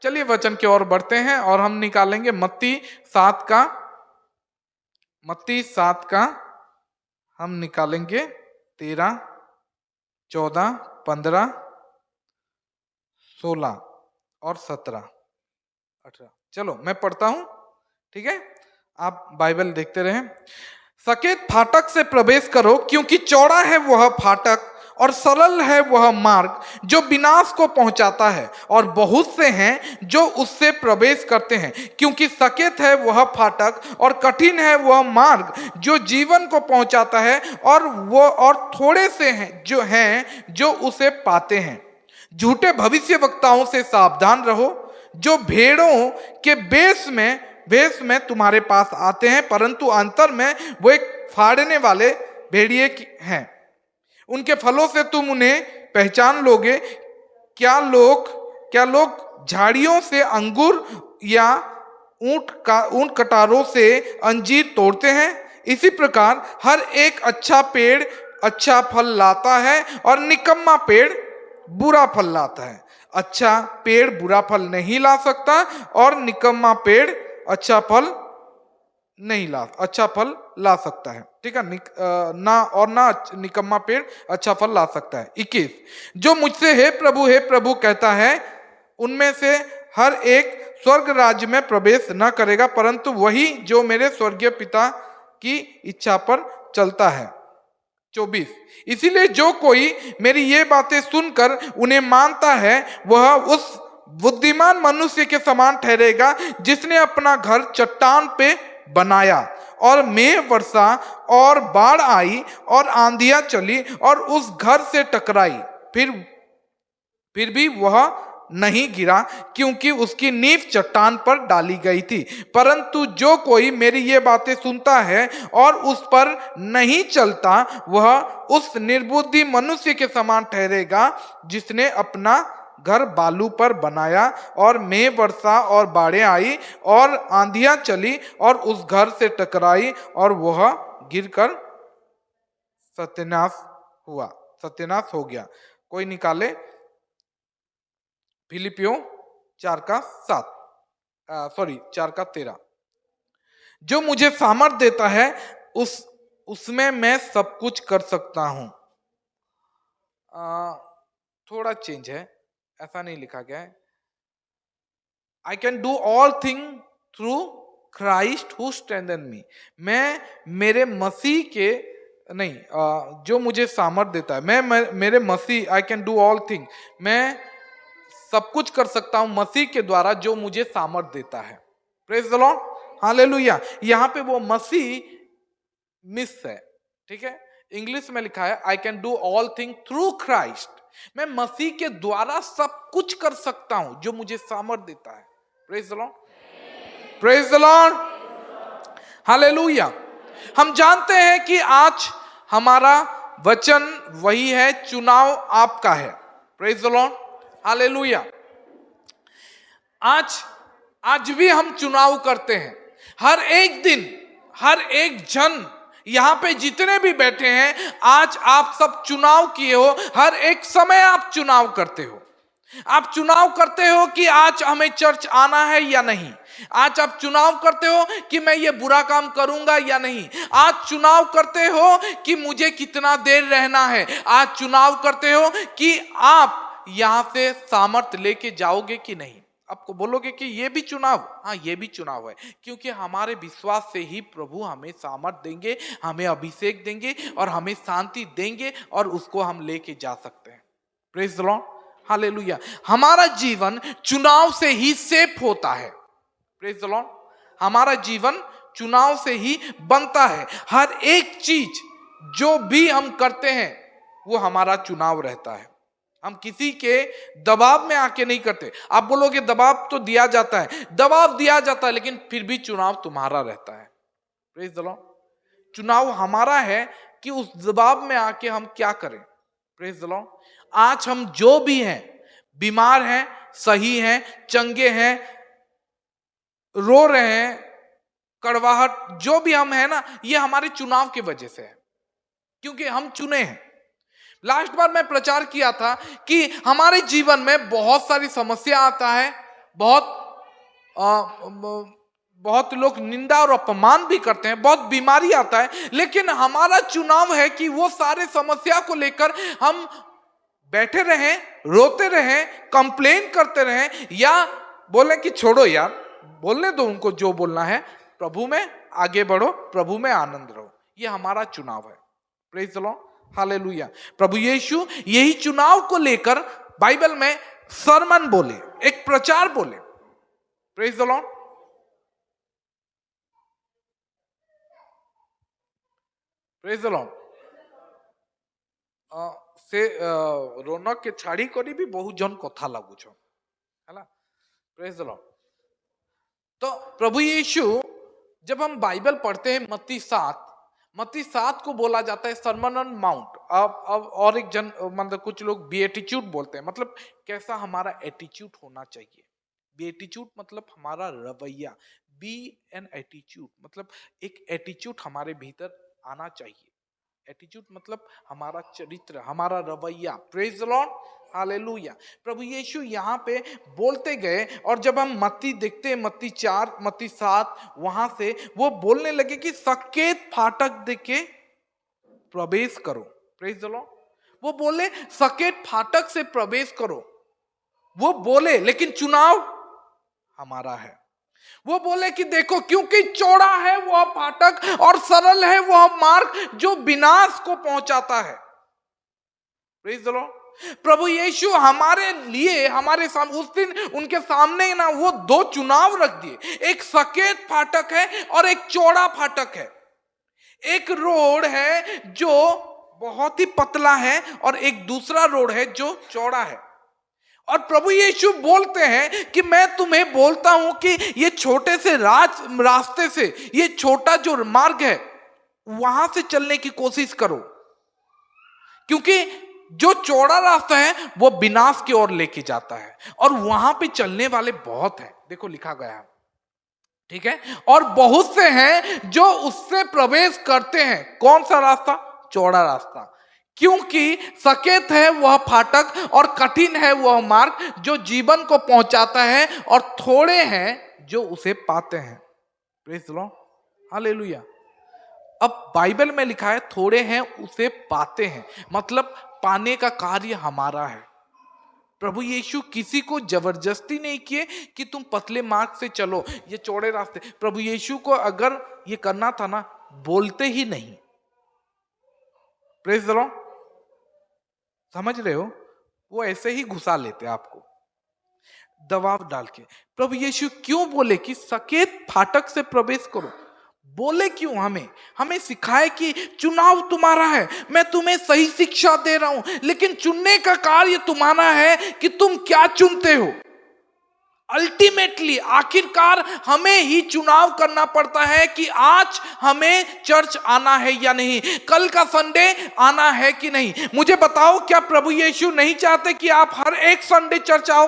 चलिए वचन की ओर बढ़ते हैं और हम निकालेंगे मत्ती 7 का हम निकालेंगे 13, 14, 15, 16 और 17, 18। चलो मैं पढ़ता हूं, ठीक है, आप बाइबल देखते रहें। सकेत फाटक से प्रवेश करो, क्योंकि चौड़ा है वह फाटक और सरल है वह मार्ग जो विनाश को पहुंचाता है, और बहुत से हैं जो उससे प्रवेश करते हैं। क्योंकि सकेत है वह फाटक और कठिन है वह मार्ग जो जीवन को पहुंचाता है, और थोड़े से हैं जो उसे पाते हैं। झूठे भविष्यवक्ताओं से सावधान रहो, जो भेड़ों के भेष में तुम्हारे पास आते हैं, परंतु अंतर में वो एक फाड़ने वाले भेड़िए हैं। उनके फलों से तुम उन्हें पहचान लोगे। क्या लोग झाड़ियों से अंगूर या ऊंट कटारों से अंजीर तोड़ते हैं? इसी प्रकार हर एक अच्छा पेड़ अच्छा फल लाता है और निकम्मा पेड़ बुरा फल लाता है। अच्छा पेड़ बुरा फल नहीं ला सकता और निकम्मा पेड़ अच्छा फल ला सकता है, ठीक है, ना निकम्मा पेड़ अच्छा फल ला सकता है। 21, जो मुझसे हे प्रभु कहता है, उनमें से हर एक स्वर्ग राज्य में प्रवेश न करेगा, परंतु वही जो मेरे स्वर्गीय पिता की इच्छा पर चलता है। 24, इसीलिए जो कोई मेरी ये बातें सुनकर उन्हें मानता है, वह उस बुद्धिमान मनुष्य के समान ठहरेगा जिसने अपना घर चट्टान पे बनाया, और मेघ वर्षा और बाढ़ आई और आंधियां चली और उस घर से टकराई, फिर भी वह नहीं गिरा, क्योंकि उसकी नींव चट्टान पर डाली गई थी। परंतु जो कोई मेरी ये बातें सुनता है और उस पर नहीं चलता, वह उस निर्बुद्धि मनुष्य के समान ठहरेगा जिसने अपना घर बालू पर बनाया, और मेघ वर्षा और बाढ़ें आई और आंधियां चली और उस घर से टकराई, और वह गिरकर सत्यानाश हो गया। कोई निकाले फिलिपियों 4:13। जो मुझे सामर्थ देता है उसमें मैं सब कुछ कर सकता हूं। थोड़ा चेंज है, ऐसा नहीं लिखा गया है। I can do all thing through Christ who strengthen me. मैं मेरे मसीह के जो मुझे सामर्थ देता है, मेरे मसीह, I can do all thing, मैं सब कुछ कर सकता हूं मसीह के द्वारा जो मुझे सामर्थ देता है। Praise the lord, hallelujah. यहां पे वो मसीह मिस है, ठीक है, इंग्लिश में लिखा है I can do all thing through Christ. मैं मसीह के द्वारा सब कुछ कर सकता हूं जो मुझे सामर्थ देता है। Praise the Lord, praise the lord, hallelujah. हम जानते हैं कि आज हमारा वचन वही है, चुनाव आपका है। Praise the lord, hallelujah. आज भी हम चुनाव करते हैं। हर एक दिन, हर एक जन, यहां पे जितने भी बैठे हैं, आज आप सब चुनाव किए हो। हर एक समय आप चुनाव करते हो। आप चुनाव करते हो कि आज हमें चर्च आना है या नहीं। आज आप चुनाव करते हो कि मैं ये बुरा काम करूंगा या नहीं। आज चुनाव करते हो कि मुझे कितना देर रहना है। आज चुनाव करते हो कि आप यहां से सामर्थ्य लेके जाओगे कि नहीं। आपको बोलोगे कि ये भी चुनाव, हाँ ये भी चुनाव है, क्योंकि हमारे विश्वास से ही प्रभु हमें सामर्थ्य देंगे, हमें अभिषेक देंगे और हमें शांति देंगे, और उसको हम लेके जा सकते हैं। Praise the lord, hallelujah. हमारा जीवन चुनाव से ही सेफ होता है। प्रेज द लॉर्ड, हमारा जीवन चुनाव से ही बनता है। हर एक चीज जो भी हम करते हैं वो हमारा चुनाव रहता है। हम किसी के दबाव में आके नहीं करते। आप बोलोगे दबाव तो दिया जाता है, दबाव दिया जाता है, लेकिन फिर भी चुनाव तुम्हारा रहता है। प्रेज द लॉर्ड, चुनाव हमारा है कि उस दबाव में आके हम क्या करें। प्रेज द लॉर्ड, आज हम जो भी हैं, बीमार हैं, सही हैं, चंगे हैं, रो रहे हैं, कड़वाहट, जो भी हम हैं ना, ये हमारे चुनाव की वजह से है, क्योंकि हम चुने हैं। लास्ट बार मैं प्रचार किया था कि हमारे जीवन में बहुत सारी समस्या आता है, बहुत बहुत लोग निंदा और अपमान भी करते हैं, बहुत बीमारी आता है, लेकिन हमारा चुनाव है कि वो सारे समस्या को लेकर हम बैठे रहें, रोते रहें, कंप्लेन करते रहें, या बोले कि छोड़ो यार, बोलने दो उनको जो बोलना है, प्रभु में आगे बढ़ो, प्रभु में आनंद रहो। ये हमारा चुनाव है। Praise the lord, hallelujah. प्रभु यीशु यही चुनाव को लेकर बाइबल में सरमन बोले, एक प्रचार बोले। Praise the Lord. Praise the Lord. से रोनक के छाड़ी करी भी बहुत जन कथा लागुछ, है। Praise the Lord. तो प्रभु यीशु, जब हम बाइबल पढ़ते हैं मत्ती 7 को बोला जाता है सरमन ऑन माउंट। अब और एक जन, मतलब कुछ लोग बीएटीट्यूड बोलते हैं, मतलब कैसा हमारा एटीट्यूड होना चाहिए। बीएटीट्यूड मतलब हमारा रवैया, बी एन एटीट्यूड मतलब एक एटीट्यूड हमारे भीतर आना चाहिए। एटीट्यूड मतलब हमारा चरित्र, हमारा रवैया। Praise the lord, hallelujah. प्रभु यीशु यहाँ पे बोलते गए, और जब हम मत्ती देखते हैं, मत्ती 4, मत्ती 7, वहां से वो बोलने लगे कि सकेत फाटक देके प्रवेश करो। Praise the Lord. वो बोले सकेत फाटक से प्रवेश करो, वो बोले, लेकिन चुनाव हमारा है। वो बोले कि देखो, क्योंकि चौड़ा है वह फाटक और सरल है वह मार्ग जो विनाश को पहुंचाता है। Praise the lord. प्रभु यीशु हमारे लिए, हमारे सामने उस दिन उनके सामने ना वो दो चुनाव रख दिए, एक सकेत फाटक है और एक चौड़ा फाटक है। एक रोड है जो बहुत ही पतला है और एक दूसरा रोड है जो चौड़ा है। और प्रभु यीशु बोलते हैं कि मैं तुम्हें बोलता हूं कि ये छोटे से रास्ते से, ये छोटा जो मार्ग है, वहां से चलने की कोशिश करो, क्योंकि जो चौड़ा रास्ता है वो विनाश की ओर लेके जाता है, और वहां पे चलने वाले बहुत हैं। देखो लिखा गया है, ठीक है। और बहुत से हैं जो उससे प्रवेश करते हैं। कौन सा रास्ता? चौड़ा रास्ता। क्योंकि सकेत है वह फाटक और कठिन है वह मार्ग जो जीवन को पहुंचाता है, और थोड़े हैं जो उसे पाते हैं। Praise the lord, hallelujah. अब बाइबल में लिखा है थोड़े हैं उसे पाते हैं, मतलब पाने का कार्य हमारा है। प्रभु यीशु किसी को जबरदस्ती नहीं किए कि तुम पतले मार्ग से चलो, ये चौड़े रास्ते। प्रभु यीशु को अगर ये करना था ना, बोलते ही नहीं। प्रेज द लॉर्ड, समझ रहे हो? वो ऐसे ही घुसा लेते आपको दबाव डाल के। प्रभु यीशु क्यों बोले कि सकेत फाटक से प्रवेश करो? बोले क्यों? हमें सिखाए कि चुनाव तुम्हारा है, मैं तुम्हें सही शिक्षा दे रहा हूं, लेकिन चुनने का कार्य तुम्हारा है कि तुम क्या चुनते हो। अल्टीमेटली, आखिरकार हमें ही चुनाव करना पड़ता है कि आज हमें चर्च आना है या नहीं, कल का संडे आना है कि नहीं। मुझे बताओ, क्या प्रभु यीशु नहीं चाहते कि आप हर एक संडे चर्च आओ?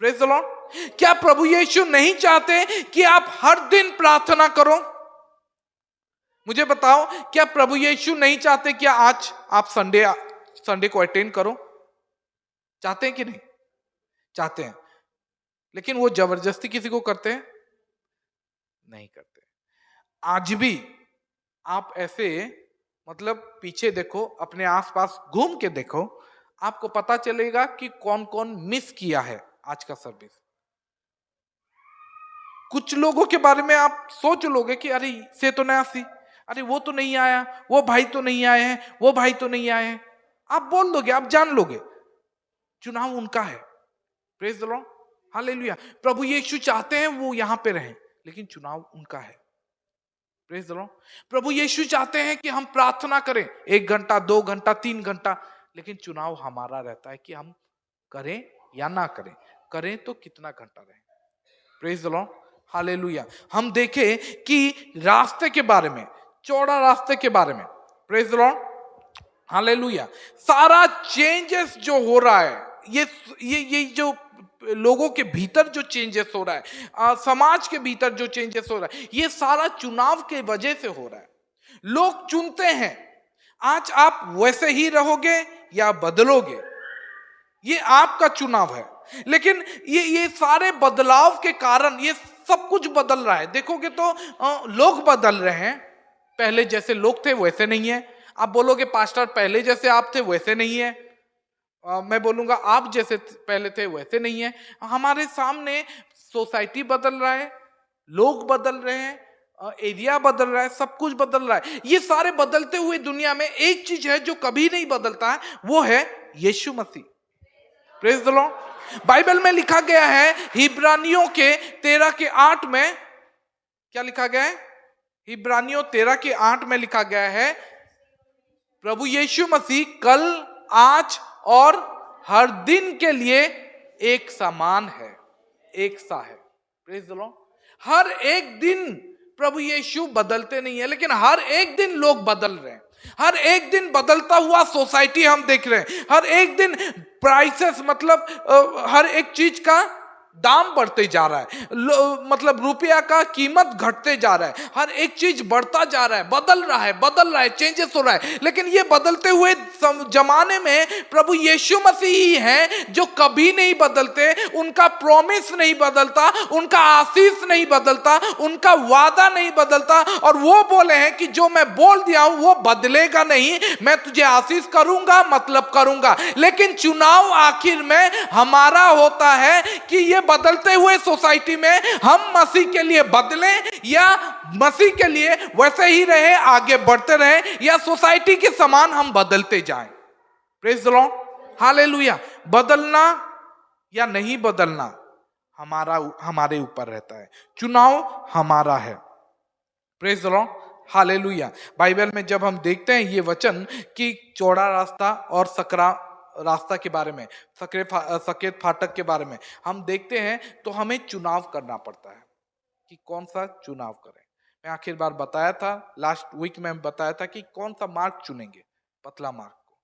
Praise the Lord. क्या प्रभु यीशु नहीं चाहते कि आप हर दिन प्रार्थना करो? मुझे बताओ, क्या प्रभु यीशु नहीं चाहते कि आज आप संडे को अटेंड करो? चाहते हैं कि नहीं? चाहते हैं। लेकिन वो जबरदस्ती किसी को करते हैं? नहीं करते। आज भी आप ऐसे, मतलब पीछे देखो, अपने आसपास घूम के देखो, आपको पता चलेगा कि कौन कौन मिस किया है आज का सर्विस। कुछ लोगों के बारे में आप सोच लोगे कि अरे से तो नया सी, अरे वो तो नहीं आया, वो भाई तो नहीं आए हैं, वो भाई तो नहीं आए हैं। आप बोल दोगे, आप जान लोगे, चुनाव उनका है। Praise the lord, hallelujah. प्रभु यीशु चाहते हैं वो यहां पे रहें, लेकिन चुनाव उनका है। Praise the lord. प्रभु यीशु चाहते हैं कि हम प्रार्थना करें 1 घंटा, 2 घंटा, 3 घंटा, लेकिन चुनाव हमारा रहता है कि हम करें या ना करें। करें तो कितना घंटा रहें। Praise the lord, hallelujah. हम देखें कि रास्ते के बारे में, चौड़ा रास्ते के बारे में, प्रेज द लॉर्ड, हालेलुया, सारा चेंजेस जो हो रहा है, ये जो लोगों के भीतर जो चेंजेस हो रहा है, समाज के भीतर जो चेंजेस हो रहा है, ये सारा चुनाव के वजह से हो रहा है। लोग चुनते हैं, आज आप वैसे ही रहोगे या बदलोगे, ये आपका चुनाव है। लेकिन ये सारे बदलाव के कारण ये सब कुछ बदल रहा है। देखोगे तो लोग बदल रहे हैं, पहले जैसे लोग थे वैसे नहीं है। आप बोलोगे पास्टर पहले जैसे आप थे वैसे नहीं है, मैं बोलूंगा आप जैसे पहले थे वैसे नहीं है। हमारे सामने सोसाइटी बदल रहा है, लोग बदल रहे हैं, एरिया बदल रहा है, सब कुछ बदल रहा है। ये सारे बदलते हुए दुनिया में एक चीज है जो कभी नहीं बदलता है, वो है यीशु मसीह। Praise the lord. बाइबल में लिखा गया है हिब्रानियों के 13 के 8 में, क्या लिखा गया है? हिब्रानियों 13 के 8 में लिखा गया है प्रभु यीशु मसीह कल, आज और हर दिन के लिए एक समान है, एक सा है। Praise the Lord. हर एक दिन प्रभु यीशु बदलते नहीं है, लेकिन हर एक दिन लोग बदल रहे हैं। हर एक दिन बदलता हुआ सोसाइटी हम देख रहे हैं। हर एक दिन प्राइसेस, मतलब हर एक चीज का दाम बढ़ते जा रहा है, मतलब रुपया का कीमत घटते जा रहा है। हर एक चीज बढ़ता जा रहा है, बदल रहा है, चेंजेस हो रहा है। लेकिन ये बदलते हुए जमाने में प्रभु यीशु मसीह ही हैं जो कभी नहीं बदलते। उनका प्रॉमिस नहीं बदलता, उनका आशीष नहीं बदलता, उनका वादा नहीं बदलता। और वो बोले हैं कि जो मैं बोल दिया हूं वो बदलेगा नहीं, मैं तुझे आशीष करूंगा, मतलब करूंगा। लेकिन चुनाव आखिर में हमारा होता है कि ये बदलते हुए सोसाइटी में हम मसीह के लिए बदलें या मसीह के लिए वैसे ही रहे, आगे बढ़ते रहे, या सोसाइटी के समान हम बदलते जाएं। Praise the lord, hallelujah. बदलना या नहीं बदलना हमारे ऊपर रहता है, चुनाव हमारा है। Praise the lord, hallelujah. Bible में जब हम देखते हैं ये वचन कि चौड़ा रास्ता और सकरा रास्ता के बारे में, सकेत फाटक के बारे में हम देखते हैं, तो हमें चुनाव करना पड़ता है कि कौन सा चुनाव करें। मैं आखिर बार बताया था, लास्ट वीक में बताया था कि कौन सा मार्ग चुनेंगे, पतला मार्ग को।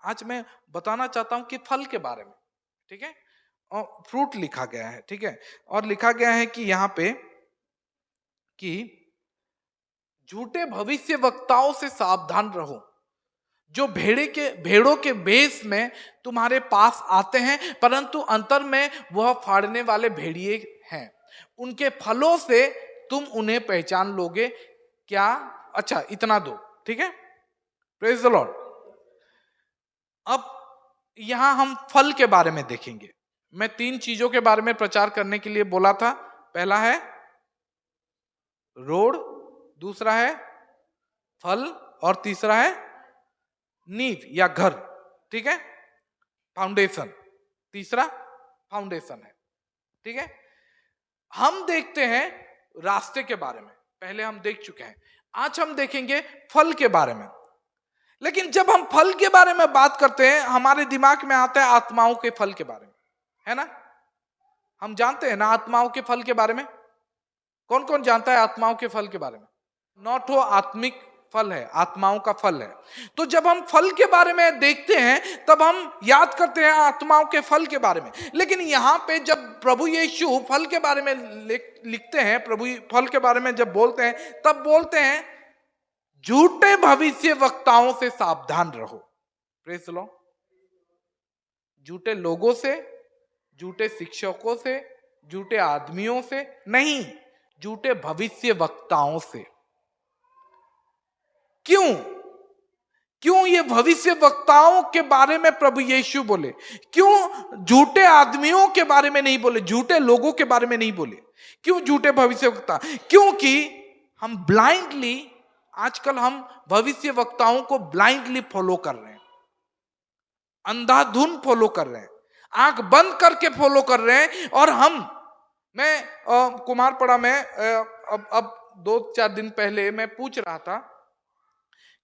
आज मैं बताना चाहता हूं कि फल के बारे में, ठीक है, और फ्रूट लिखा गया है, ठीक है। और लिखा गया है कि यहाँ पे कि झूठे भविष्य वक्ताओं से सावधान रहो, जो भेड़ों के भेष में तुम्हारे पास आते हैं, परंतु अंतर में वह फाड़ने वाले भेड़िए हैं। उनके फलों से तुम उन्हें पहचान लोगे क्या? अच्छा, इतना दो, ठीक है। Praise the Lord. अब यहां हम फल के बारे में देखेंगे। मैं 3 चीजों के बारे में प्रचार करने के लिए बोला था। पहला है रोड, दूसरा है फल, और तीसरा है नींव या घर, ठीक है, फाउंडेशन। तीसरा फाउंडेशन है, ठीक है। हम देखते हैं रास्ते के बारे में, पहले हम देख चुके हैं। आज हम देखेंगे फल के बारे में। लेकिन जब हम फल के बारे में बात करते हैं, हमारे दिमाग में आता है आत्माओं के फल के बारे में, है ना। हम जानते हैं ना आत्माओं के फल के बारे में। कौन कौन जानता है आत्माओं के फल के बारे में? 9 आत्मिक फल है, आत्माओं का फल है। तो जब हम फल के बारे में देखते हैं तब हम याद करते हैं आत्माओं के फल के बारे में। लेकिन यहाँ पे जब प्रभु यीशु फल के बारे में लिखते हैं, प्रभु फल के बारे में जब बोलते हैं, तब बोलते हैं झूठे भविष्य वक्ताओं से सावधान रहो। Praise the Lord. झूठे लोगों से, झूठे शिक्षकों से, झूठे आदमियों से नहीं, झूठे भविष्य वक्ताओं से। क्यों ये भविष्य वक्ताओं के बारे में प्रभु यीशु बोले? क्यों झूठे आदमियों के बारे में नहीं बोले, झूठे लोगों के बारे में नहीं बोले? क्यों झूठे भविष्य वक्ता? क्योंकि हम ब्लाइंडली, आजकल हम भविष्य वक्ताओं को ब्लाइंडली फॉलो कर रहे हैं, अंधाधुन फॉलो कर रहे हैं, आंख बंद करके फॉलो कर रहे हैं। और मैं कुमारपड़ा में अब 2-4 दिन पहले मैं पूछ रहा था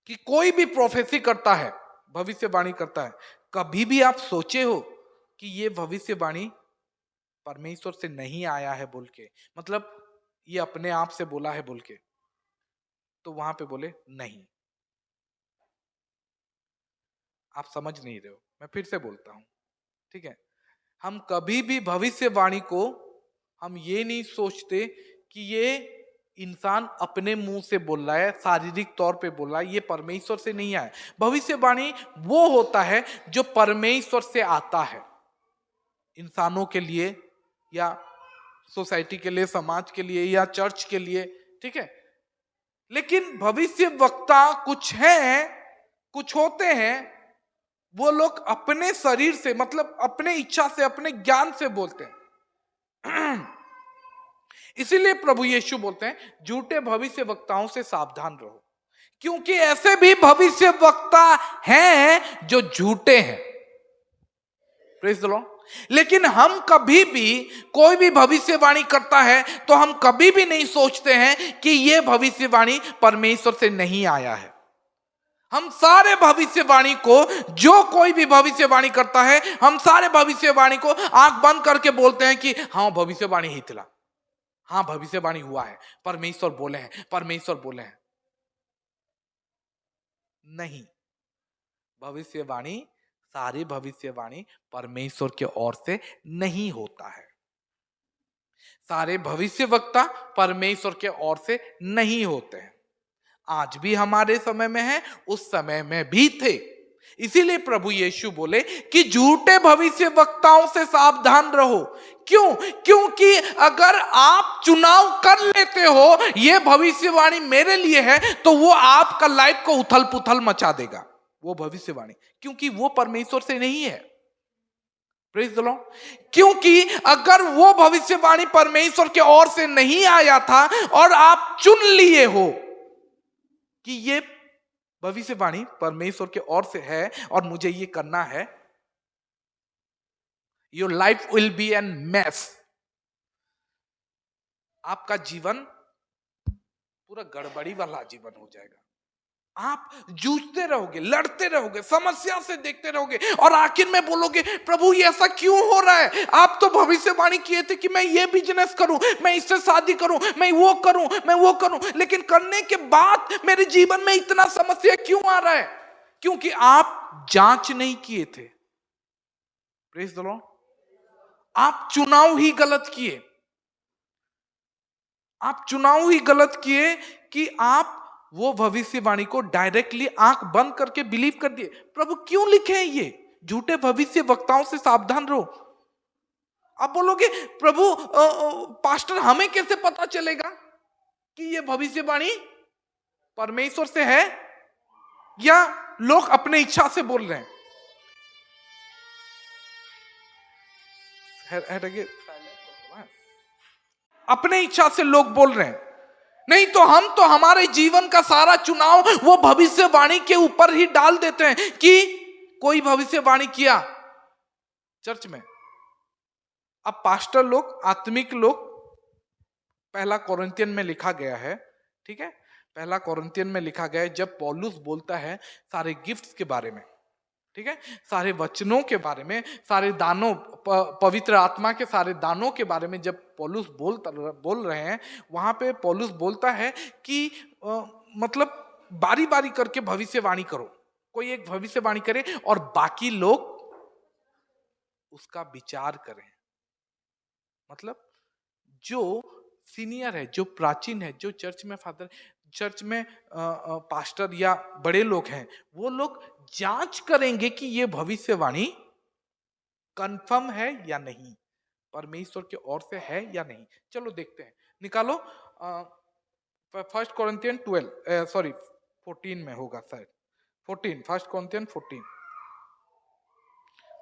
कि कोई भी प्रोफेसी करता है, भविष्यवाणी करता है, कभी भी आप सोचे हो कि ये भविष्यवाणी परमेश्वर से नहीं आया है बोल के, मतलब ये अपने आप से बोला है बोल के? तो वहां पे बोले नहीं। आप समझ नहीं रहे हो, मैं फिर से बोलता हूं, ठीक है। हम कभी भी भविष्यवाणी को हम ये नहीं सोचते कि ये इंसान अपने मुंह से बोल रहा है, शारीरिक तौर पे बोल रहा है, ये परमेश्वर से नहीं आया। भविष्यवाणी वो होता है जो परमेश्वर से आता है। इंसानों के लिए या सोसाइटी के लिए, समाज के लिए या चर्च के लिए, ठीक है। लेकिन भविष्य वक्ता कुछ हैं, कुछ होते हैं, वो लोग अपने शरीर से, मतलब अपने इच्छा से, अपने ज्ञान से बोलते हैं। इसीलिए प्रभु यीशु बोलते हैं झूठे भविष्य वक्ताओं से सावधान रहो, क्योंकि ऐसे भी भविष्य वक्ता हैं जो झूठे हैं। Praise the Lord. लेकिन हम कभी भी, कोई भी भविष्यवाणी करता है तो हम कभी भी नहीं सोचते हैं कि यह भविष्यवाणी परमेश्वर से नहीं आया है। हम सारे भविष्यवाणी को, जो कोई भी भविष्यवाणी करता है, हम सारे भविष्यवाणी को आंख बंद करके बोलते हैं कि हाँ भविष्यवाणी ही थी, हाँ भविष्यवाणी हुआ है, परमेश्वर बोले हैं, परमेश्वर बोले हैं। नहीं, भविष्यवाणी, सारी भविष्यवाणी परमेश्वर की ओर से नहीं होता है। सारे भविष्यवक्ता परमेश्वर के ओर से नहीं होते हैं। आज भी हमारे समय में है, उस समय में भी थे। इसीलिए प्रभु यीशु बोले कि झूठे भविष्यवक्ताओं से सावधान रहो। क्यों? क्योंकि अगर आप चुनाव कर लेते हो यह भविष्यवाणी मेरे लिए है, तो वो आपका लाइफ को उथल पुथल मचा देगा, वो भविष्यवाणी, क्योंकि वो परमेश्वर से नहीं है। Praise the Lord. क्योंकि अगर वो भविष्यवाणी परमेश्वर के ओर से नहीं आया था और आप चुन लिए हो कि ये भविष्यवाणी परमेश्वर के ओर से है और मुझे ये करना है, your life will be an mess. आपका जीवन पूरा गड़बड़ी वाला जीवन हो जाएगा। आप जूझते रहोगे, लड़ते रहोगे, समस्या से देखते रहोगे और आखिर में बोलोगे प्रभु ये ऐसा क्यों हो रहा है? आप तो भविष्यवाणी किए थे कि मैं ये बिजनेस करूं, मैं इससे शादी करूं, मैं वो करूं, मैं वो करूं, लेकिन करने के बाद मेरे जीवन में इतना समस्या क्यों आ रहा है? क्योंकि आप जांच नहीं किए थे। Praise the Lord. आप चुनाव ही गलत किए। आप चुनाव ही गलत किए कि आप वो भविष्यवाणी को डायरेक्टली आंख बंद करके बिलीव कर दिए। प्रभु क्यों लिखे हैं ये झूठे भविष्य वक्ताओं से सावधान रहो? आप बोलोगे प्रभु पास्टर हमें कैसे पता चलेगा कि ये भविष्यवाणी परमेश्वर से है या लोग अपने इच्छा से बोल रहे हैं? अपने इच्छा से लोग बोल रहे हैं। नहीं तो हम तो हमारे जीवन का सारा चुनाव वो भविष्यवाणी के ऊपर ही डाल देते हैं कि कोई भविष्यवाणी किया चर्च में। अब पास्टर लोग, आत्मिक लोग, पहला कोरिन्थियन में लिखा गया है, ठीक है, पहला कोरिन्थियन में लिखा गया है, जब पौलुस बोलता है सारे गिफ्ट्स के बारे में, ठीक है, सारे वचनों के बारे में, सारे दानों, पवित्र आत्मा के सारे दानों के बारे में जब पौलुस बोल रहे हैं, वहां पे पौलुस बोलता है कि मतलब बारी बारी करके भविष्यवाणी करो। कोई एक भविष्यवाणी करे और बाकी लोग उसका विचार करें। मतलब जो सीनियर है, जो प्राचीन है, जो चर्च में फादर, चर्च में पास्टर या बड़े लोग हैं, वो लोग जांच करेंगे कि ये भविष्यवाणी कंफर्म है या नहीं, परमेश्वर की ओर से है या नहीं। चलो देखते हैं, निकालो फर्स्ट कोरिन्थियन 14 में होगा शायद, 14, फर्स्ट कोरिन्थियन 14,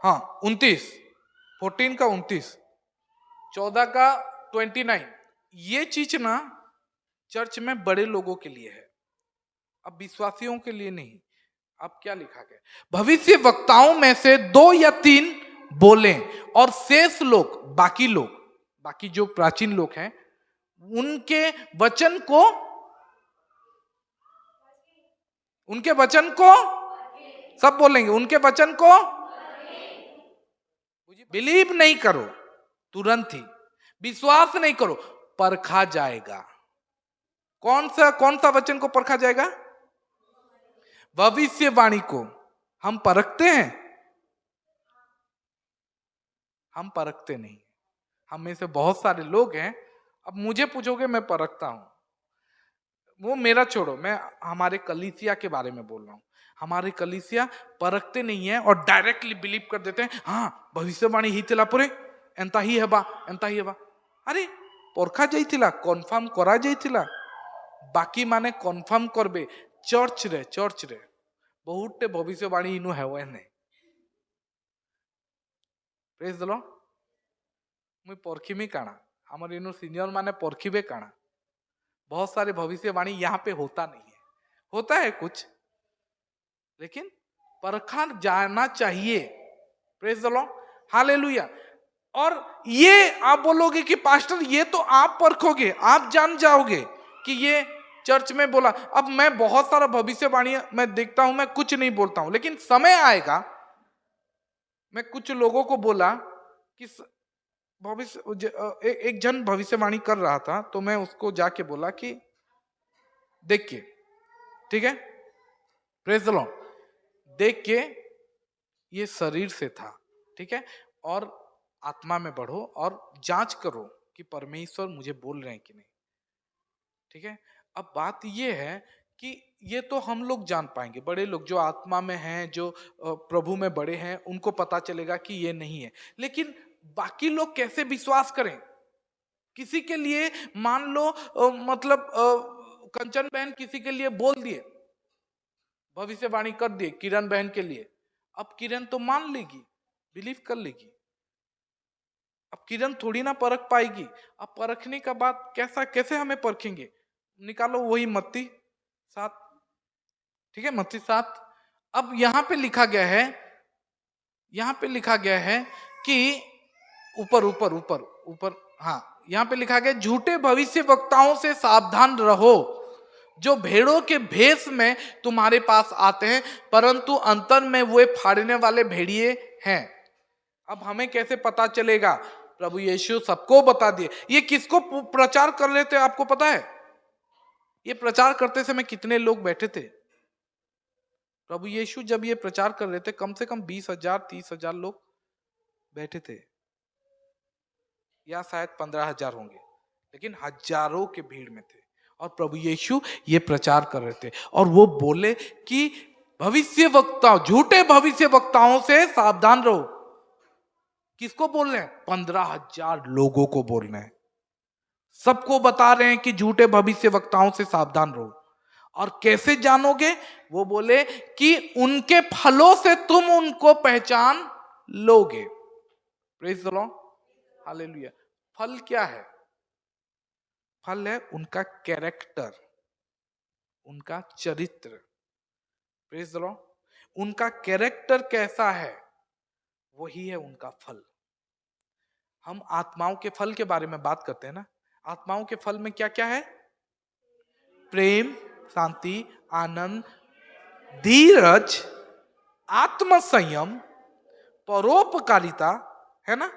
हाँ 29, 14 का 29, 14 का 29। ये चीज ना चर्च में बड़े लोगों के लिए है, अब विश्वासियों के लिए नहीं। अब क्या लिखा गया? भविष्य वक्ताओं में से 2 या 3 बोले और शेष लोग, बाकी जो प्राचीन लोग हैं, उनके वचन को सब बोलेंगे, उनके वचन को बिलीव नहीं करो, तुरंत ही विश्वास नहीं करो, परखा जाएगा। कौन सा वचन को परखा जाएगा? भविष्यवाणी को। हम परखते हैं? हम परखते नहीं। हम में से बहुत सारे लोग हैं, अब मुझे पूछोगे मैं परखता हूं, वो मेरा छोड़ो, मैं हमारे कलीसिया के बारे में बोल रहा हूं। हमारे कलीसिया परखते नहीं है और डायरेक्टली बिलीव कर देते हैं, हाँ भविष्यवाणी ही थिला पुरे एंता ही हेबा। अरे परखा जाइथिला, कन्फर्म करा जाइथिला, बाकी माने कन्फर्म करबे चर्च रे बहुते भविष्यवाणी इनु हेवे ने। Praise the Lord. मुई परखिमी काना, हमर इनु सीनियर माने परखिबे काना। बहुत सारे भविष्यवाणी यहाँ पे होता नहीं है, होता है कुछ, लेकिन परखा जाना चाहिए। Praise the lord, hallelujah. और ये आप बोलोगे कि पास्टर ये तो आप परखोगे, आप जान जाओगे कि ये चर्च में बोला। अब मैं बहुत सारा भविष्यवाणी मैं देखता हूं, मैं कुछ नहीं बोलता हूं, लेकिन समय आएगा, मैं कुछ लोगों को बोला कि एक जन भविष्यवाणी कर रहा था, तो मैं उसको जाके बोला कि देखिए, ठीक है, प्रेज द लॉर्ड, देख के ये शरीर से था, ठीक है, और आत्मा में बढ़ो और जांच करो कि परमेश्वर मुझे बोल रहे हैं कि नहीं, ठीक है। अब बात ये है कि ये तो हम लोग जान पाएंगे, बड़े लोग जो आत्मा में हैं, जो प्रभु में बड़े हैं, उनको पता चलेगा कि ये नहीं है। लेकिन बाकी लोग कैसे विश्वास करें? किसी के लिए मान लो मतलब कंचन बहन किसी के लिए बोल दिए, भविष्यवाणी कर दिए किरण बहन के लिए, अब किरण तो मान लेगी, बिलीव कर लेगी। अब किरण थोड़ी ना परख पाएगी। अब परखने का बाद कैसे हमें परखेंगे? निकालो वही मत्ती 7, ठीक है, मत्ती 7। अब यहां पे लिखा गया है कि ऊपर, हाँ, यहां पे लिखा गया, झूठे भविष्य वक्ताओं से सावधान रहो, जो भेड़ों के भेष में तुम्हारे पास आते हैं, परंतु अंतर में वे फाड़ने वाले भेड़िए हैं। अब हमें कैसे पता चलेगा? प्रभु यीशु सबको बता दिए। ये किसको प्रचार कर रहे थे आपको पता है? ये प्रचार करते समय कितने लोग बैठे थे? प्रभु यीशु जब ये प्रचार कर रहे थे, कम से कम 20,000 30,000 लोग बैठे थे, या शायद 15,000 होंगे, लेकिन हजारों के भीड़ में थे। और प्रभु यीशु ये प्रचार कर रहे थे और वो बोले कि भविष्य वक्ता, झूठे भविष्य वक्ताओं से सावधान रहो। किसको बोल रहे हैं? 15,000 लोगों को बोल रहे हैं, सबको बता रहे हैं कि झूठे भविष्य वक्ताओं से सावधान रहो। और कैसे जानोगे? वो बोले कि उनके फलों से तुम उनको पहचान लोगे। Praise the lord, hallelujah. फल क्या है? फल है उनका कैरेक्टर, उनका चरित्र। प्रेज द लॉर्ड, उनका कैरेक्टर कैसा है, वही है उनका फल। हम आत्माओं के फल के बारे में बात करते हैं ना। आत्माओं के फल में क्या क्या है? प्रेम, शांति, आनंद, धीरज, आत्म संयम, परोपकारिता, है ना,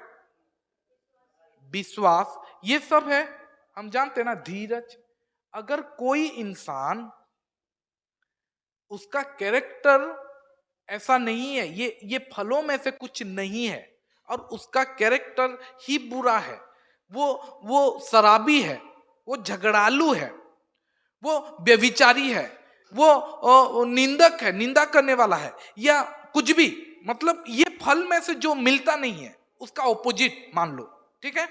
विश्वास, ये सब है। हम जानते हैं ना, धीरज। अगर कोई इंसान, उसका कैरेक्टर ऐसा नहीं है, ये फलों में से कुछ नहीं है, और उसका कैरेक्टर ही बुरा है, वो शराबी है, वो झगड़ालू है, वो व्यभिचारी है, वो निंदक है, निंदा करने वाला है, या कुछ भी, मतलब ये फल में से जो मिलता नहीं है, उसका ऑपोजिट मान लो, ठीक है,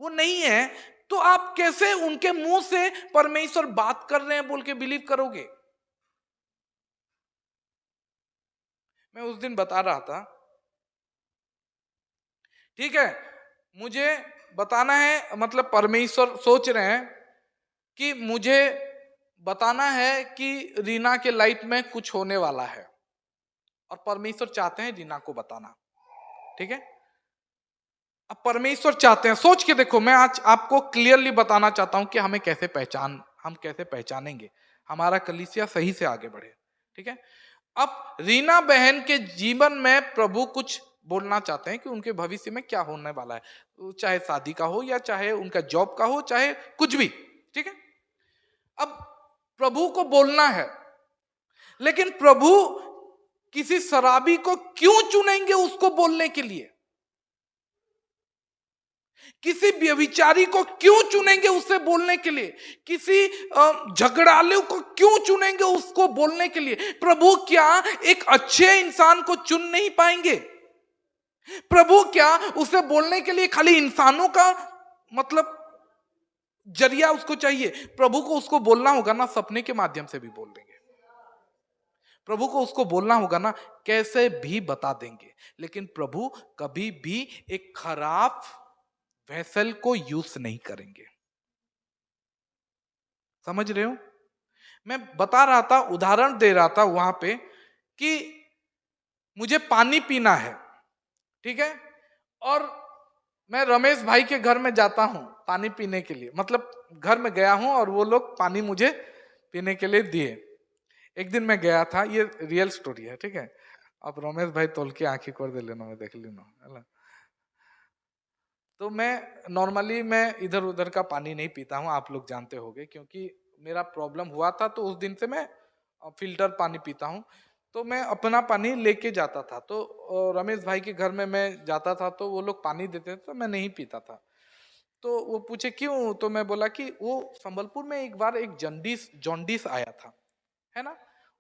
वो नहीं है, तो आप कैसे उनके मुंह से परमेश्वर बात कर रहे हैं बोल के बिलीव करोगे? मैं उस दिन बता रहा था, ठीक है, मुझे बताना है, मतलब परमेश्वर सोच रहे हैं कि मुझे बताना है कि रीना के लाइफ में कुछ होने वाला है, और परमेश्वर चाहते हैं रीना को बताना, ठीक है। अब परमेश्वर चाहते हैं, सोच के देखो, मैं आज आपको क्लियरली बताना चाहता हूं कि हम कैसे पहचानेंगे हमारा कलीसिया सही से आगे बढ़े, ठीक है। अब रीना बहन के जीवन में प्रभु कुछ बोलना चाहते हैं कि उनके भविष्य में क्या होने वाला है, चाहे शादी का हो, या चाहे उनका जॉब का हो, चाहे कुछ भी, ठीक है। अब प्रभु को बोलना है, लेकिन प्रभु किसी शराबी को क्यों चुनेंगे उसको बोलने के लिए? किसी व्यभिचारी को क्यों चुनेंगे उससे बोलने के लिए? किसी झगड़ालू को क्यों चुनेंगे उसको बोलने के लिए? प्रभु क्या एक अच्छे इंसान को चुन नहीं पाएंगे? प्रभु क्या उसे बोलने के लिए खाली इंसानों का मतलब जरिया उसको चाहिए? प्रभु को उसको बोलना होगा ना सपने के माध्यम से भी बोल देंगे। प्रभु को उसको बोलना होगा ना कैसे भी बता देंगे। लेकिन प्रभु कभी भी एक खराब वेसल को यूज नहीं करेंगे। समझ रहे हो? मैं बता रहा था, उदाहरण दे रहा था वहां पे कि मुझे पानी पीना है, ठीक है, और मैं रमेश भाई के घर में जाता हूं पानी पीने के लिए, मतलब घर में गया हूं और वो लोग पानी मुझे पीने के लिए दिए। एक दिन मैं गया था, ये रियल स्टोरी है, ठीक है। अब रमेश भाई तोल के आंखी कर दे लेना, मैं देख लेना है। तो मैं इधर उधर का पानी नहीं पीता हूँ, आप लोग जानते होंगे, क्योंकि मेरा प्रॉब्लम हुआ था तो उस दिन से मैं फिल्टर पानी पीता हूँ। तो मैं अपना पानी लेके जाता था, तो रमेश भाई के घर में मैं जाता था तो वो लोग पानी देते थे तो मैं नहीं पीता था। तो वो पूछे क्यों, तो मैं बोला कि वो संबलपुर में एक बार एक जॉन्डिस आया था, है ना।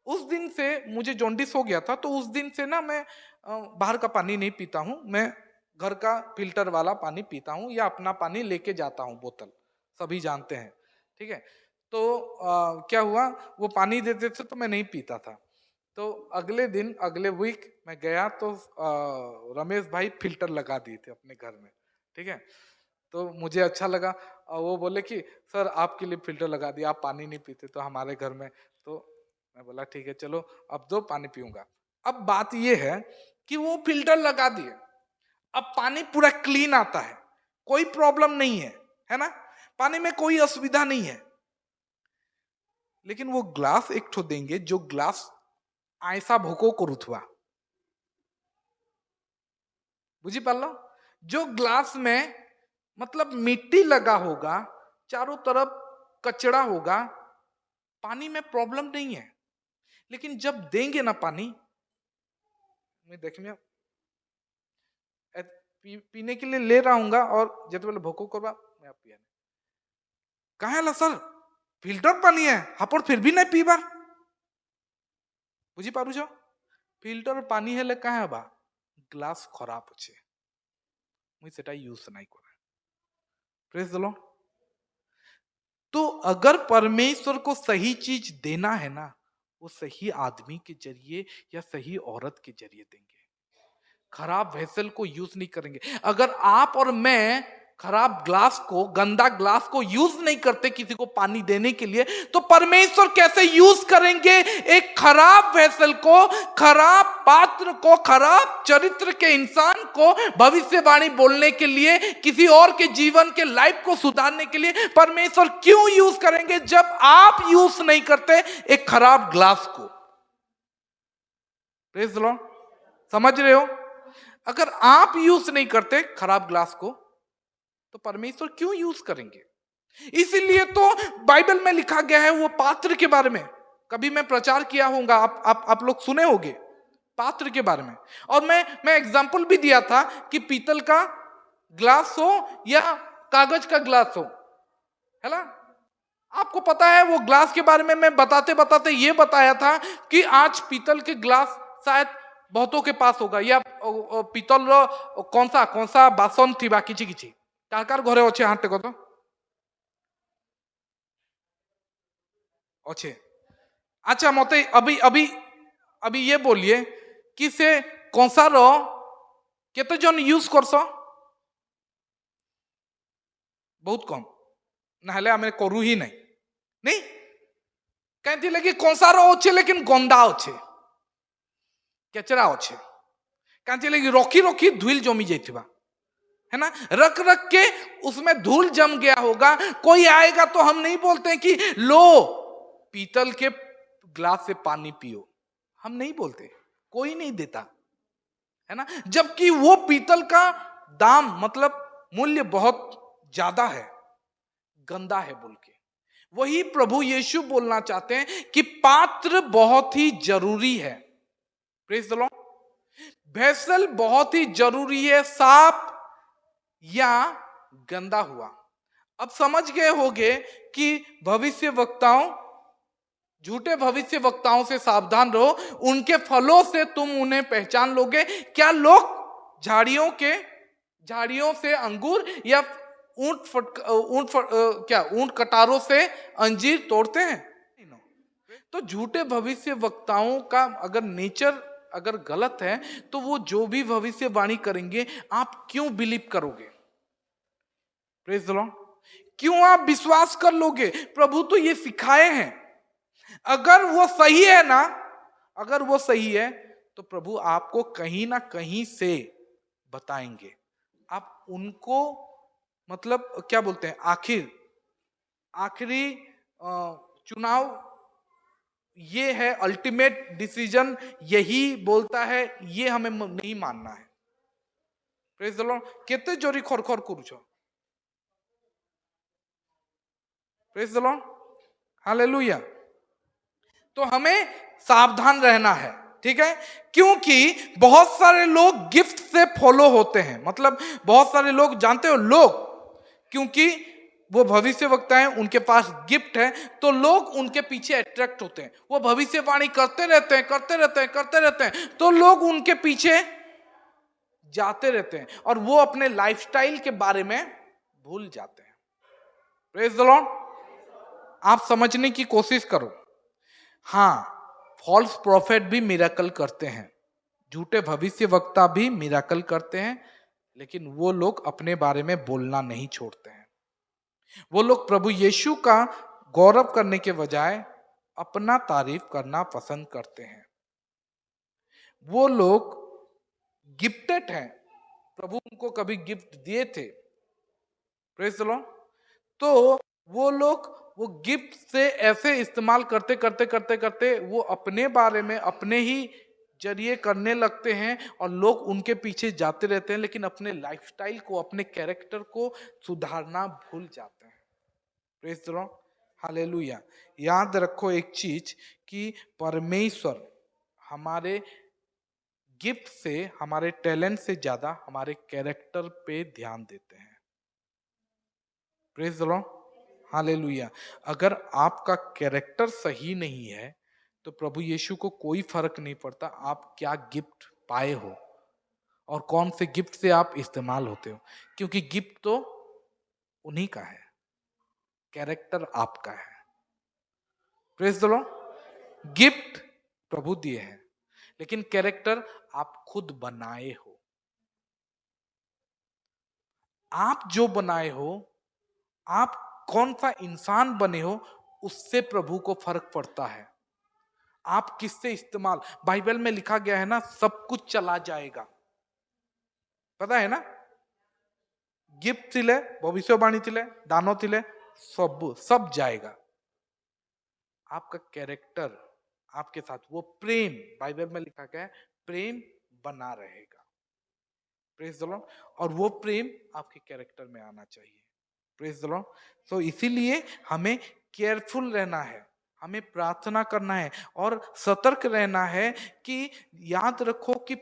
उस दिन से मुझे जॉन्डिस हो गया था, तो उस दिन से ना मैं बाहर का पानी नहीं पीता हूँ, मैं घर का फिल्टर वाला पानी पीता हूँ या अपना पानी लेके जाता हूँ बोतल, सभी जानते हैं, ठीक है। तो क्या हुआ, वो पानी देते थे तो मैं नहीं पीता था। तो अगले दिन, अगले वीक मैं गया तो रमेश भाई फिल्टर लगा दिए थे अपने घर में, ठीक है। तो मुझे अच्छा लगा, वो बोले कि सर आपके लिए फिल्टर लगा दिया, आप पानी नहीं पीते तो हमारे घर में। तो मैं बोला ठीक है चलो अब दो, पानी पीऊंगा। अब बात ये है कि वो फिल्टर लगा दिए, अब पानी पूरा क्लीन आता है, कोई प्रॉब्लम नहीं है ना, पानी में कोई असुविधा नहीं है। लेकिन वो ग्लास एक ठो देंगे जो ग्लास ऐसा भोको को रुथवा, बुझी पा लो, जो ग्लास में मतलब मिट्टी लगा होगा, चारों तरफ कचरा होगा, पानी में प्रॉब्लम नहीं है। लेकिन जब देंगे ना पानी, मैं देखने पीने के लिए ले रहा हूँ और जब बोले भोको करवा मैं आप पिया कहा ला सर फिल्टर पानी है हापड़ फिर भी नहीं पीबार, बुझी पारुछ, फिल्टर पानी हेले कहा बा ग्लास खराब अच्छे मुझे सेटा यूज नहीं करा। Praise the Lord. तो अगर परमेश्वर को सही चीज देना है ना, वो सही आदमी के जरिए या सही औरत के जरिए देंगे, खराब वेसल को यूज नहीं करेंगे। अगर आप और मैं खराब ग्लास को, गंदा ग्लास को यूज नहीं करते किसी को पानी देने के लिए, तो परमेश्वर कैसे यूज करेंगे एक खराब वेसल को, खराब पात्र को, खराब चरित्र के इंसान को भविष्यवाणी बोलने के लिए, किसी और के जीवन के लाइफ को सुधारने के लिए परमेश्वर क्यों यूज करेंगे जब आप यूज नहीं करते एक खराब ग्लास को? Praise the Lord. समझ रहे हो? अगर आप यूज नहीं करते खराब ग्लास को तो परमेश्वर क्यों यूज करेंगे? इसीलिए तो बाइबल में लिखा गया है वो पात्र के बारे में, कभी मैं प्रचार किया होगा, आप लोग सुने होंगे पात्र के बारे में। और मैं एग्जांपल भी दिया था कि पीतल का ग्लास हो या कागज का ग्लास हो, है ना। आपको पता है वो ग्लास के बारे में मैं बताते बताते ये बताया था कि आज पीतल के ग्लास शायद बहुतों के पास होगा, या पीतल कौन सा बासन थी बाकी किसी कार घरे अच्छे हाथ को तो अच्छे। अच्छा मते अभी अभी अभी ये बोलिए कि से कंसार केते जन यूज करस? बहुत कम, ना आम करू ही नहीं कहीं लगे कंसार अच्छे लेकिन गंदा अच्छे, केचरा अच्छे, कहीं लगे रखी रखी धूल जमी जाइथिबा, है ना, रख रख के उसमें धूल जम गया होगा। कोई आएगा तो हम नहीं बोलते कि लो पीतल के ग्लास से पानी पियो, हम नहीं बोलते, कोई नहीं देता, है ना। जबकि वो पीतल का दाम मतलब मूल्य बहुत ज्यादा है, गंदा है बोल के। वही प्रभु यीशु बोलना चाहते हैं कि पात्र बहुत ही जरूरी है। Praise the Lord. वेसल बहुत ही जरूरी है, साफ या गंदा हुआ। अब समझ गए होगे कि भविष्य वक्ताओं, झूठे भविष्य वक्ताओं से सावधान रहो, उनके फलों से तुम उन्हें पहचान लोगे। क्या लोग झाड़ियों से अंगूर या ऊंट कटारों से अंजीर तोड़ते हैं? तो झूठे भविष्य वक्ताओं का अगर नेचर अगर गलत है तो वो जो भी भविष्यवाणी करेंगे आप क्यों बिलीव करोगे? Praise the Lord. क्यों आप विश्वास कर लोगे? प्रभु तो ये सिखाए हैं। अगर वो सही है ना, अगर वो सही है तो प्रभु आपको कहीं ना कहीं से बताएंगे। आप उनको मतलब क्या बोलते हैं, आखिरी चुनाव ये है, अल्टीमेट डिसीजन यही बोलता है, ये हमें नहीं मानना है। Praise the lord. केते जोरी खरखर करूछ? Praise the lord, hallelujah. तो हमें सावधान रहना है, ठीक है? क्योंकि बहुत सारे लोग गिफ्ट से फॉलो होते हैं। मतलब बहुत सारे लोग, जानते हो, लोग क्योंकि वो भविष्य वक्ता हैं, उनके पास गिफ्ट है, तो लोग उनके पीछे अट्रैक्ट होते हैं। वो भविष्यवाणी करते रहते हैं, तो लोग उनके पीछे जाते रहते हैं और वो अपने लाइफस्टाइल के बारे में भूल जाते हैं। Praise the Lord. आप समझने की कोशिश करो। हाँ, फॉल्स प्रॉफिट भी मिरेकल करते हैं, झूठे भविष्य वक्ता भी मिरेकल करते हैं, लेकिन वो लोग अपने बारे में बोलना नहीं छोड़ते हैं। वो लोग प्रभु यीशु का गौरव करने के बजाय अपना तारीफ करना पसंद करते हैं। वो लोग गिफ्टेड हैं, प्रभु उनको कभी गिफ्ट दिए थे। Praise the Lord. तो वो लोग वो गिफ्ट से ऐसे इस्तेमाल करते वो अपने बारे में अपने ही जरिए करने लगते हैं और लोग उनके पीछे जाते रहते हैं, लेकिन अपने लाइफस्टाइल को, अपने कैरेक्टर को सुधारना भूल जाते हैं। Praise the lord, hallelujah. याद रखो एक चीज कि परमेश्वर हमारे गिफ्ट से, हमारे टैलेंट से ज्यादा हमारे कैरेक्टर पे ध्यान देते हैं। Praise the lord, hallelujah. अगर आपका कैरेक्टर सही नहीं है तो प्रभु यीशु को कोई फर्क नहीं पड़ता आप क्या गिफ्ट पाए हो और कौन से गिफ्ट से आप इस्तेमाल होते हो, क्योंकि गिफ्ट तो उन्हीं का है, कैरेक्टर आपका है। Praise the Lord. गिफ्ट प्रभु दिए हैं, लेकिन कैरेक्टर आप खुद बनाए हो। आप जो बनाए हो, आप कौन सा इंसान बने हो, उससे प्रभु को फर्क पड़ता है। आप किससे इस्तेमाल, बाइबल में लिखा गया है ना, सब कुछ चला जाएगा, पता है ना? गिफ्ट थिले, भविष्यवाणी थिले, दानो थिले, सब जाएगा। आपका कैरेक्टर आपके साथ, वो प्रेम, बाइबल में लिखा गया है प्रेम बना रहेगा। Praise the Lord. और वो प्रेम आपके कैरेक्टर में आना चाहिए। Praise the Lord. तो इसीलिए हमें केयरफुल रहना है, हमें प्रार्थना करना है और सतर्क रहना है कि याद रखो कि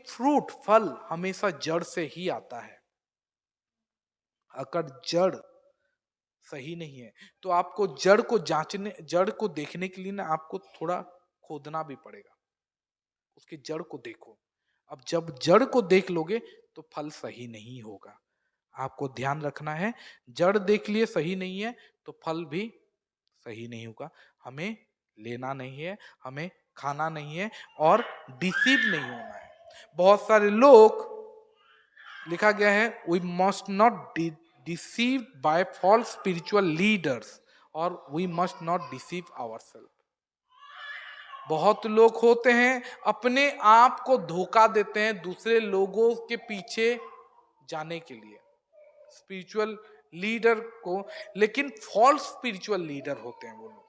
फल हमेशा जड़ से ही आता है। अगर जड़ सही नहीं है तो आपको जड़ को जांचने, जड़ को देखने के लिए ना आपको थोड़ा खोदना भी पड़ेगा, उसकी जड़ को देखो। अब जब जड़ को देख लोगे तो फल सही नहीं होगा। आपको ध्यान रखना है, जड़ देख लिए सही नहीं है तो फल भी सही नहीं होगा। हमें लेना नहीं है, हमें खाना नहीं है और डिसीव नहीं होना है। बहुत सारे लोग, लिखा गया है we must not deceive by false spiritual leaders और we must not deceive ourself. बहुत लोग होते हैं अपने आप को धोखा देते हैं दूसरे लोगों के पीछे जाने के लिए, स्पिरिचुअल लीडर को, लेकिन फॉल्स स्पिरिचुअल लीडर होते हैं वो लोग।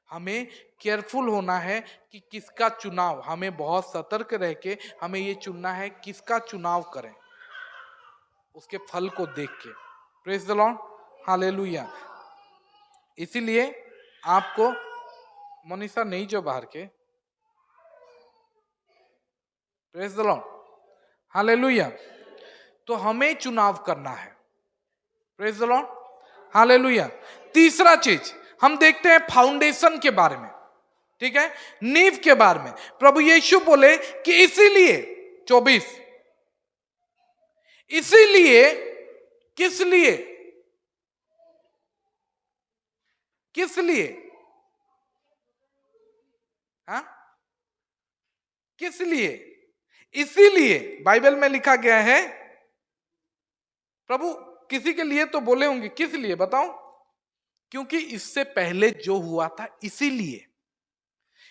हमें केयरफुल होना है कि किसका चुनाव, हमें बहुत सतर्क रह के हमें ये चुनना है किसका चुनाव करें, उसके फल को देख के। Praise the lord, hallelujah. इसीलिए आपको, मोनिसा नहीं जो बाहर के, प्रेज द लॉर्ड, हालेलुया। तो हमें चुनाव करना है। Praise the lord, hallelujah. तीसरा चीज हम देखते हैं फाउंडेशन के बारे में, ठीक है, नींव के बारे में। प्रभु यीशु बोले कि इसीलिए 24, इसीलिए, किस लिए, किस लिए, हाँ, किस लिए, इसीलिए बाइबल में लिखा गया है। प्रभु किसी के लिए तो बोले होंगे, किस लिए बताओ? क्योंकि इससे पहले जो हुआ था, इसीलिए।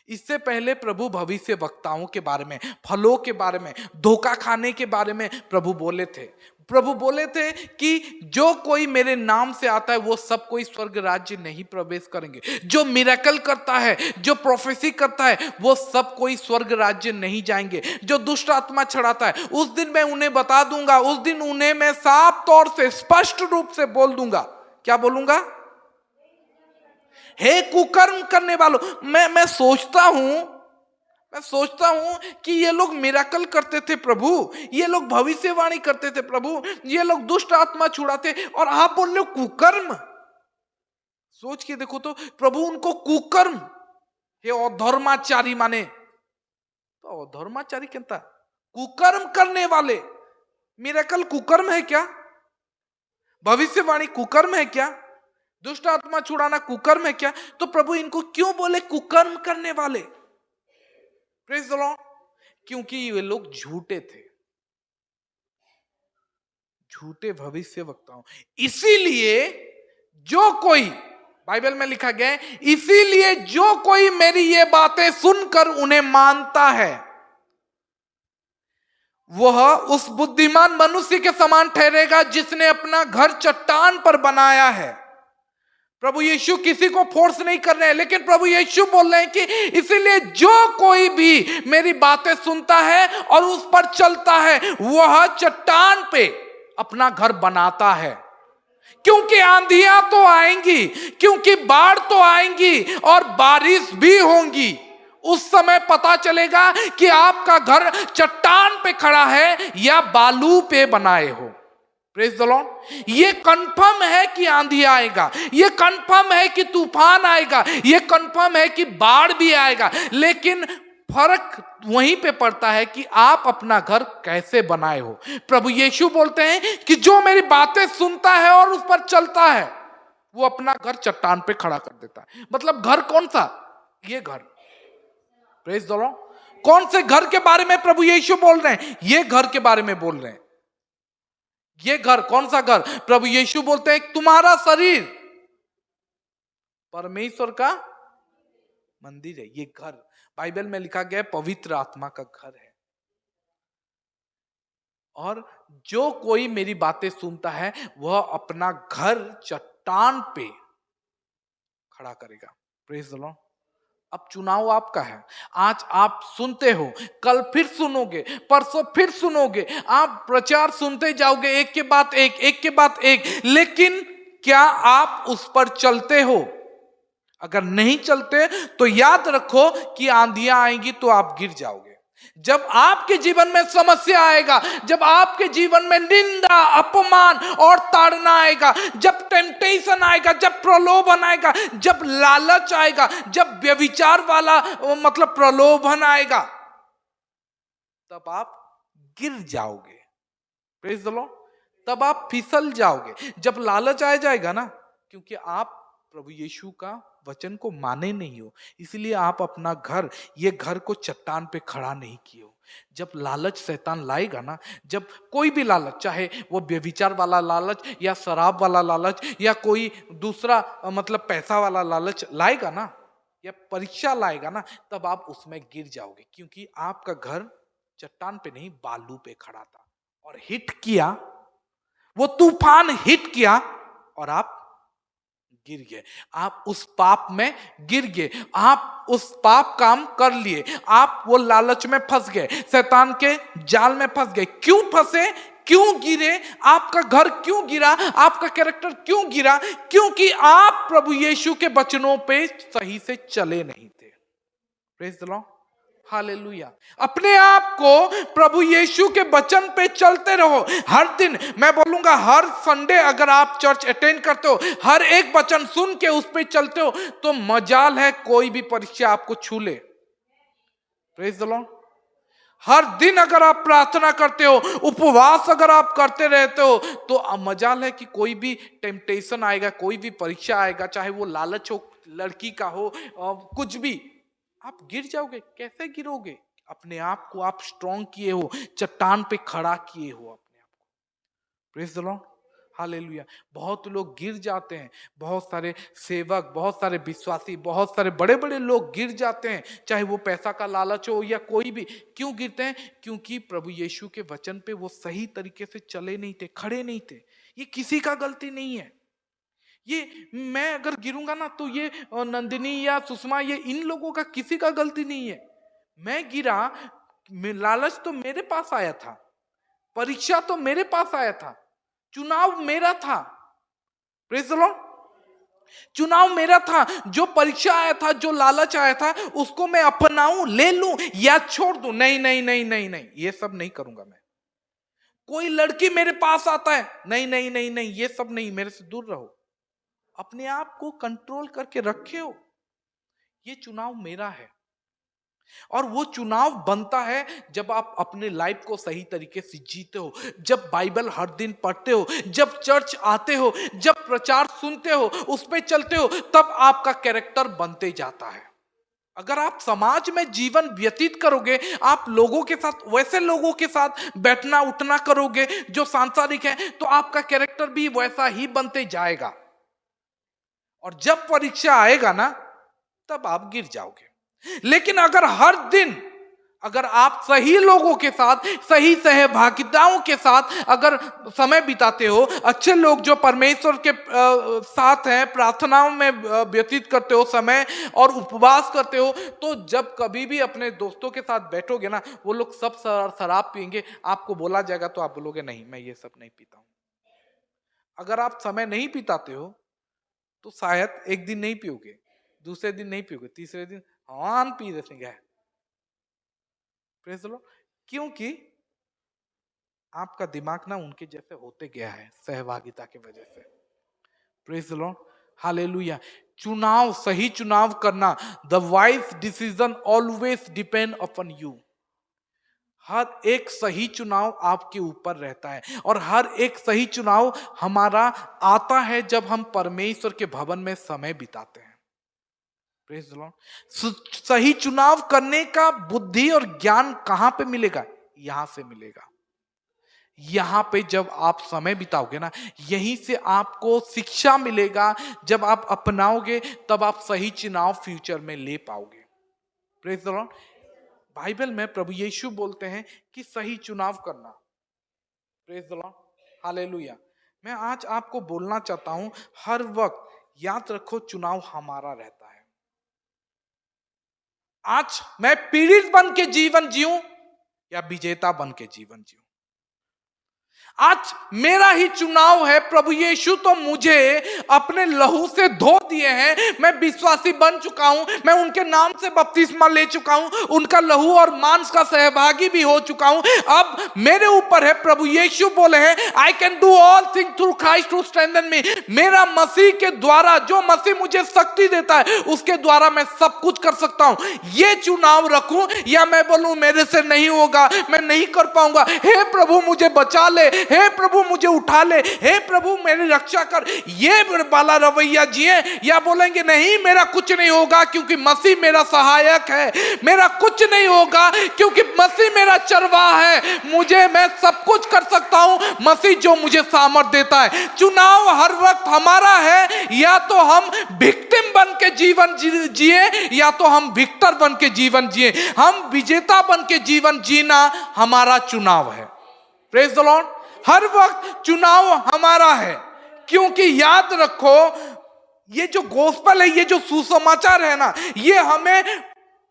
इससे पहले प्रभु भविष्य वक्ताओं के बारे में, फलों के बारे में, धोखा खाने के बारे में प्रभु बोले थे। प्रभु बोले थे कि जो कोई मेरे नाम से आता है वो सब कोई स्वर्ग राज्य नहीं प्रवेश करेंगे। जो मिरेकल करता है, जो प्रोफेसी करता है, वो सब कोई स्वर्ग राज्य नहीं जाएंगे। जो दुष्ट आत्मा छड़ाता है, उस दिन मैं उन्हें बता दूंगा, उस दिन उन्हें मैं साफ तौर से स्पष्ट रूप से बोल दूंगा। क्या बोलूंगा? हे कुकर्म करने वालों। मैं सोचता हूं कि ये लोग मिरेकल करते थे प्रभु, ये लोग भविष्यवाणी करते थे प्रभु, ये लोग दुष्ट आत्मा छुड़ाते, और आप बोल रहे हो कुकर्म। सोच के देखो तो, प्रभु उनको कुकर्म, हे अधर्माचारी माने, तो अधर्माचारी कहता कुकर्म करने वाले। मिरेकल कुकर्म है क्या? भविष्यवाणी कुकर्म है क्या? दुष्ट आत्मा छुड़ाना कुकर्म है क्या? तो प्रभु इनको क्यों बोले कुकर्म करने वाले? Praise the Lord. क्योंकि ये लोग झूठे थे, झूठे भविष्य वक्ताओं। इसीलिए जो कोई, बाइबल में लिखा गया है, इसीलिए जो कोई मेरी ये बातें सुनकर उन्हें मानता है वह उस बुद्धिमान मनुष्य के समान ठहरेगा जिसने अपना घर चट्टान पर बनाया है। प्रभु यीशु किसी को फोर्स नहीं कर रहे हैं, लेकिन प्रभु यीशु बोल रहे हैं कि इसीलिए जो कोई भी मेरी बातें सुनता है और उस पर चलता है वह चट्टान पे अपना घर बनाता है। क्योंकि आंधियां तो आएंगी, क्योंकि बाढ़ तो आएंगी और बारिश भी होंगी। उस समय पता चलेगा कि आपका घर चट्टान पे खड़ा है या बालू पे बनाए हो। Praise the Lord. ये कंफर्म है कि आंधी आएगा, ये कंफर्म है कि तूफान आएगा, ये कंफर्म है कि बाढ़ भी आएगा, लेकिन फर्क वहीं पे पड़ता है कि आप अपना घर कैसे बनाए हो। प्रभु यीशु बोलते हैं कि जो मेरी बातें सुनता है और उस पर चलता है वो अपना घर चट्टान पे खड़ा कर देता है। मतलब घर कौन सा? ये घर। Praise the Lord. कौन से घर के बारे में प्रभु यीशु बोल रहे हैं? ये घर के बारे में बोल रहे हैं। ये घर कौन सा घर? प्रभु यीशु बोलते हैं तुम्हारा शरीर परमेश्वर का मंदिर है। ये घर बाइबल में लिखा गया है पवित्र आत्मा का घर है। और जो कोई मेरी बातें सुनता है वह अपना घर चट्टान पे खड़ा करेगा। Praise the Lord. अब चुनाव आपका है। आज आप सुनते हो, कल फिर सुनोगे, परसों फिर सुनोगे, आप प्रचार सुनते जाओगे, एक के बाद एक, एक के बाद एक, लेकिन क्या आप उस पर चलते हो? अगर नहीं चलते तो याद रखो कि आंधियां आएंगी तो आप गिर जाओगे। जब आपके जीवन में समस्या आएगा, जब आपके जीवन में निंदा, अपमान और ताड़ना आएगा, जब टेम्पटेशन आएगा, जब प्रलोभन आएगा, जब लालच आएगा, जब व्यभिचार वाला मतलब प्रलोभन आएगा, तब आप गिर जाओगे। Praise the Lord. तब आप फिसल जाओगे जब लालच आ जाएगा ना, क्योंकि आप प्रभु यीशु का वचन को माने नहीं हो, इसलिए आप अपना घर, ये घर को चट्टान पे खड़ा नहीं किए हो। जब लालच शैतान लाएगा ना, जब कोई भी लालच, चाहे वो व्यभिचार वाला लालच या शराब वाला लालच या कोई दूसरा मतलब पैसा वाला लालच लाएगा ना, या परीक्षा लाएगा ना, तब आप उसमें गिर जाओगे। क्योंकि आपका घर चट्टान पे नहीं बालू पे खड़ा था और हिट किया, वो तूफान हिट किया और आप गिर गए। आप उस पाप में गिर गए, आप उस पाप काम कर लिए, आप वो लालच में फंस गए, शैतान के जाल में फंस गए। क्यों फंसे? क्यों गिरे? आपका घर क्यों गिरा? आपका कैरेक्टर क्यों गिरा? क्योंकि आप प्रभु यीशु के वचनों पे सही से चले नहीं थे। Praise the lord. हालेलुया। अपने आप को प्रभु यीशु के वचन पे चलते रहो। हर दिन मैं बोलूंगा, हर संडे अगर आप चर्च अटेंड करते हो, हर एक वचन सुन के उस पे चलते हो, तो मजाल है कोई भी परीक्षा आपको छू ले। Praise the Lord. हर दिन अगर आप प्रार्थना करते हो, उपवास अगर आप करते रहते हो, तो मजाल है कि कोई भी टेम्पटेशन आएगा, कोई भी परीक्षा आएगा, चाहे वो लालच हो, लड़की का हो, कुछ भी, आप गिर जाओगे। कैसे गिरोगे? अपने आप को आप स्ट्रॉन्ग किए हो, चट्टान पे खड़ा किए हो अपने आप को। Praise the lord, hallelujah. बहुत लोग गिर जाते हैं, बहुत सारे सेवक, बहुत सारे विश्वासी, बहुत सारे बड़े बड़े लोग गिर जाते हैं, चाहे वो पैसा का लालच हो या कोई भी। क्यों गिरते हैं? क्योंकि प्रभु यीशु के वचन पे वो सही तरीके से चले नहीं थे, खड़े नहीं थे। ये किसी का गलती नहीं है। ये मैं अगर गिरूंगा ना, तो ये नंदिनी या सुषमा, ये इन लोगों का किसी का गलती नहीं है। मैं गिरा, लालच तो मेरे पास आया था, परीक्षा तो मेरे पास आया था, चुनाव मेरा था। Praise the Lord. चुनाव मेरा था। जो परीक्षा आया था, जो लालच आया था, उसको मैं अपनाऊं, ले लूं या छोड़ दूं? नहीं नहीं नहीं नहीं नहीं, ये सब नहीं करूंगा मैं। कोई लड़की मेरे पास आता है, नहीं नहीं नहीं नहीं, ये सब नहीं, मेरे से दूर रहो। अपने आप को कंट्रोल करके रखे हो। ये चुनाव मेरा है। और वो चुनाव बनता है जब आप अपने लाइफ को सही तरीके से जीते हो, जब बाइबल हर दिन पढ़ते हो, जब चर्च आते हो, जब प्रचार सुनते हो, उस पे चलते हो, तब आपका कैरेक्टर बनते जाता है। अगर आप समाज में जीवन व्यतीत करोगे, आप लोगों के साथ, वैसे लोगों के साथ बैठना उठना करोगे जो सांसारिक है, तो आपका कैरेक्टर भी वैसा ही बनते जाएगा। और जब परीक्षा आएगा ना, तब आप गिर जाओगे। लेकिन अगर हर दिन अगर आप सही लोगों के साथ, सही सहभागिताओं के साथ अगर समय बिताते हो, अच्छे लोग जो परमेश्वर के साथ हैं, प्रार्थनाओं में व्यतीत करते हो समय और उपवास करते हो, तो जब कभी भी अपने दोस्तों के साथ बैठोगे ना, वो लोग सब शराब पियेंगे, आपको बोला जाएगा तो आप बोलोगे नहीं, मैं ये सब नहीं पीता हूं। अगर आप समय नहीं बिताते हो तो शायद एक दिन नहीं पियोगे, दूसरे दिन नहीं पियोगे, तीसरे दिन हाँ पी देंगे। Praise the Lord. क्योंकि आपका दिमाग ना उनके जैसे होते गया है सहभागिता की वजह से। Praise the lord, hallelujah. चुनाव, सही चुनाव करना, the wise decision always depend upon you. हर एक सही चुनाव आपके ऊपर रहता है, और हर एक सही चुनाव हमारा आता है जब हम परमेश्वर के भवन में समय बिताते हैं। Praise the Lord. सही चुनाव करने का बुद्धि और ज्ञान कहां पे मिलेगा? यहां से मिलेगा। यहां पे जब आप समय बिताओगे ना, यहीं से आपको शिक्षा मिलेगा। जब आप अपनाओगे, तब आप सही चुनाव फ्यूचर में ले पाओगे। Praise the lord. बाइबल में प्रभु यीशु बोलते हैं कि सही चुनाव करना। Praise the lord, hallelujah. मैं आज आपको बोलना चाहता हूं, हर वक्त याद रखो, चुनाव हमारा रहता है। आज मैं पीड़ित बन के जीवन जीऊं या विजेता बन के जीवन जीऊं, आज मेरा ही चुनाव है। प्रभु यीशु तो मुझे अपने लहू से धो दिए हैं, मैं विश्वासी बन चुका हूं, मैं उनके नाम से बपतिस्मा ले चुका हूं, उनका लहू और मांस का सहभागी भी हो चुका हूं। अब मेरे ऊपर है, प्रभु यीशु बोले हैं, I can do all things through Christ who strengthen me. मेरा मसीह के द्वारा, जो मसीह मुझे शक्ति देता है, उसके द्वारा मैं सब कुछ कर सकता हूं। ये चुनाव रखूं या मैं बोलूं मेरे से नहीं होगा, मैं नहीं कर पाऊंगा, हे प्रभु मुझे बचा ले, हे प्रभु मुझे उठा ले, हे प्रभु मेरी रक्षा कर, ये वाला रवैया जिए, या बोलेंगे नहीं मेरा कुछ नहीं होगा क्योंकि मसीह मेरा सहायक है, मेरा कुछ नहीं होगा क्योंकि मसीह मेरा चरवाहा है, मुझे, मैं सब कुछ कर सकता हूं, मसीह जो मुझे सामर्थ देता है। चुनाव हर वक्त हमारा है, या तो हम विक्टिम बन के जीवन जिए या तो हम विक्टर बन के जीवन जिए। हम विजेता बन के जीवन जीना हमारा चुनाव है। Praise the Lord. हर वक्त चुनाव हमारा है, क्योंकि याद रखो, ये जो गोस्पेल है, ये जो सुसमाचार है ना, ये हमें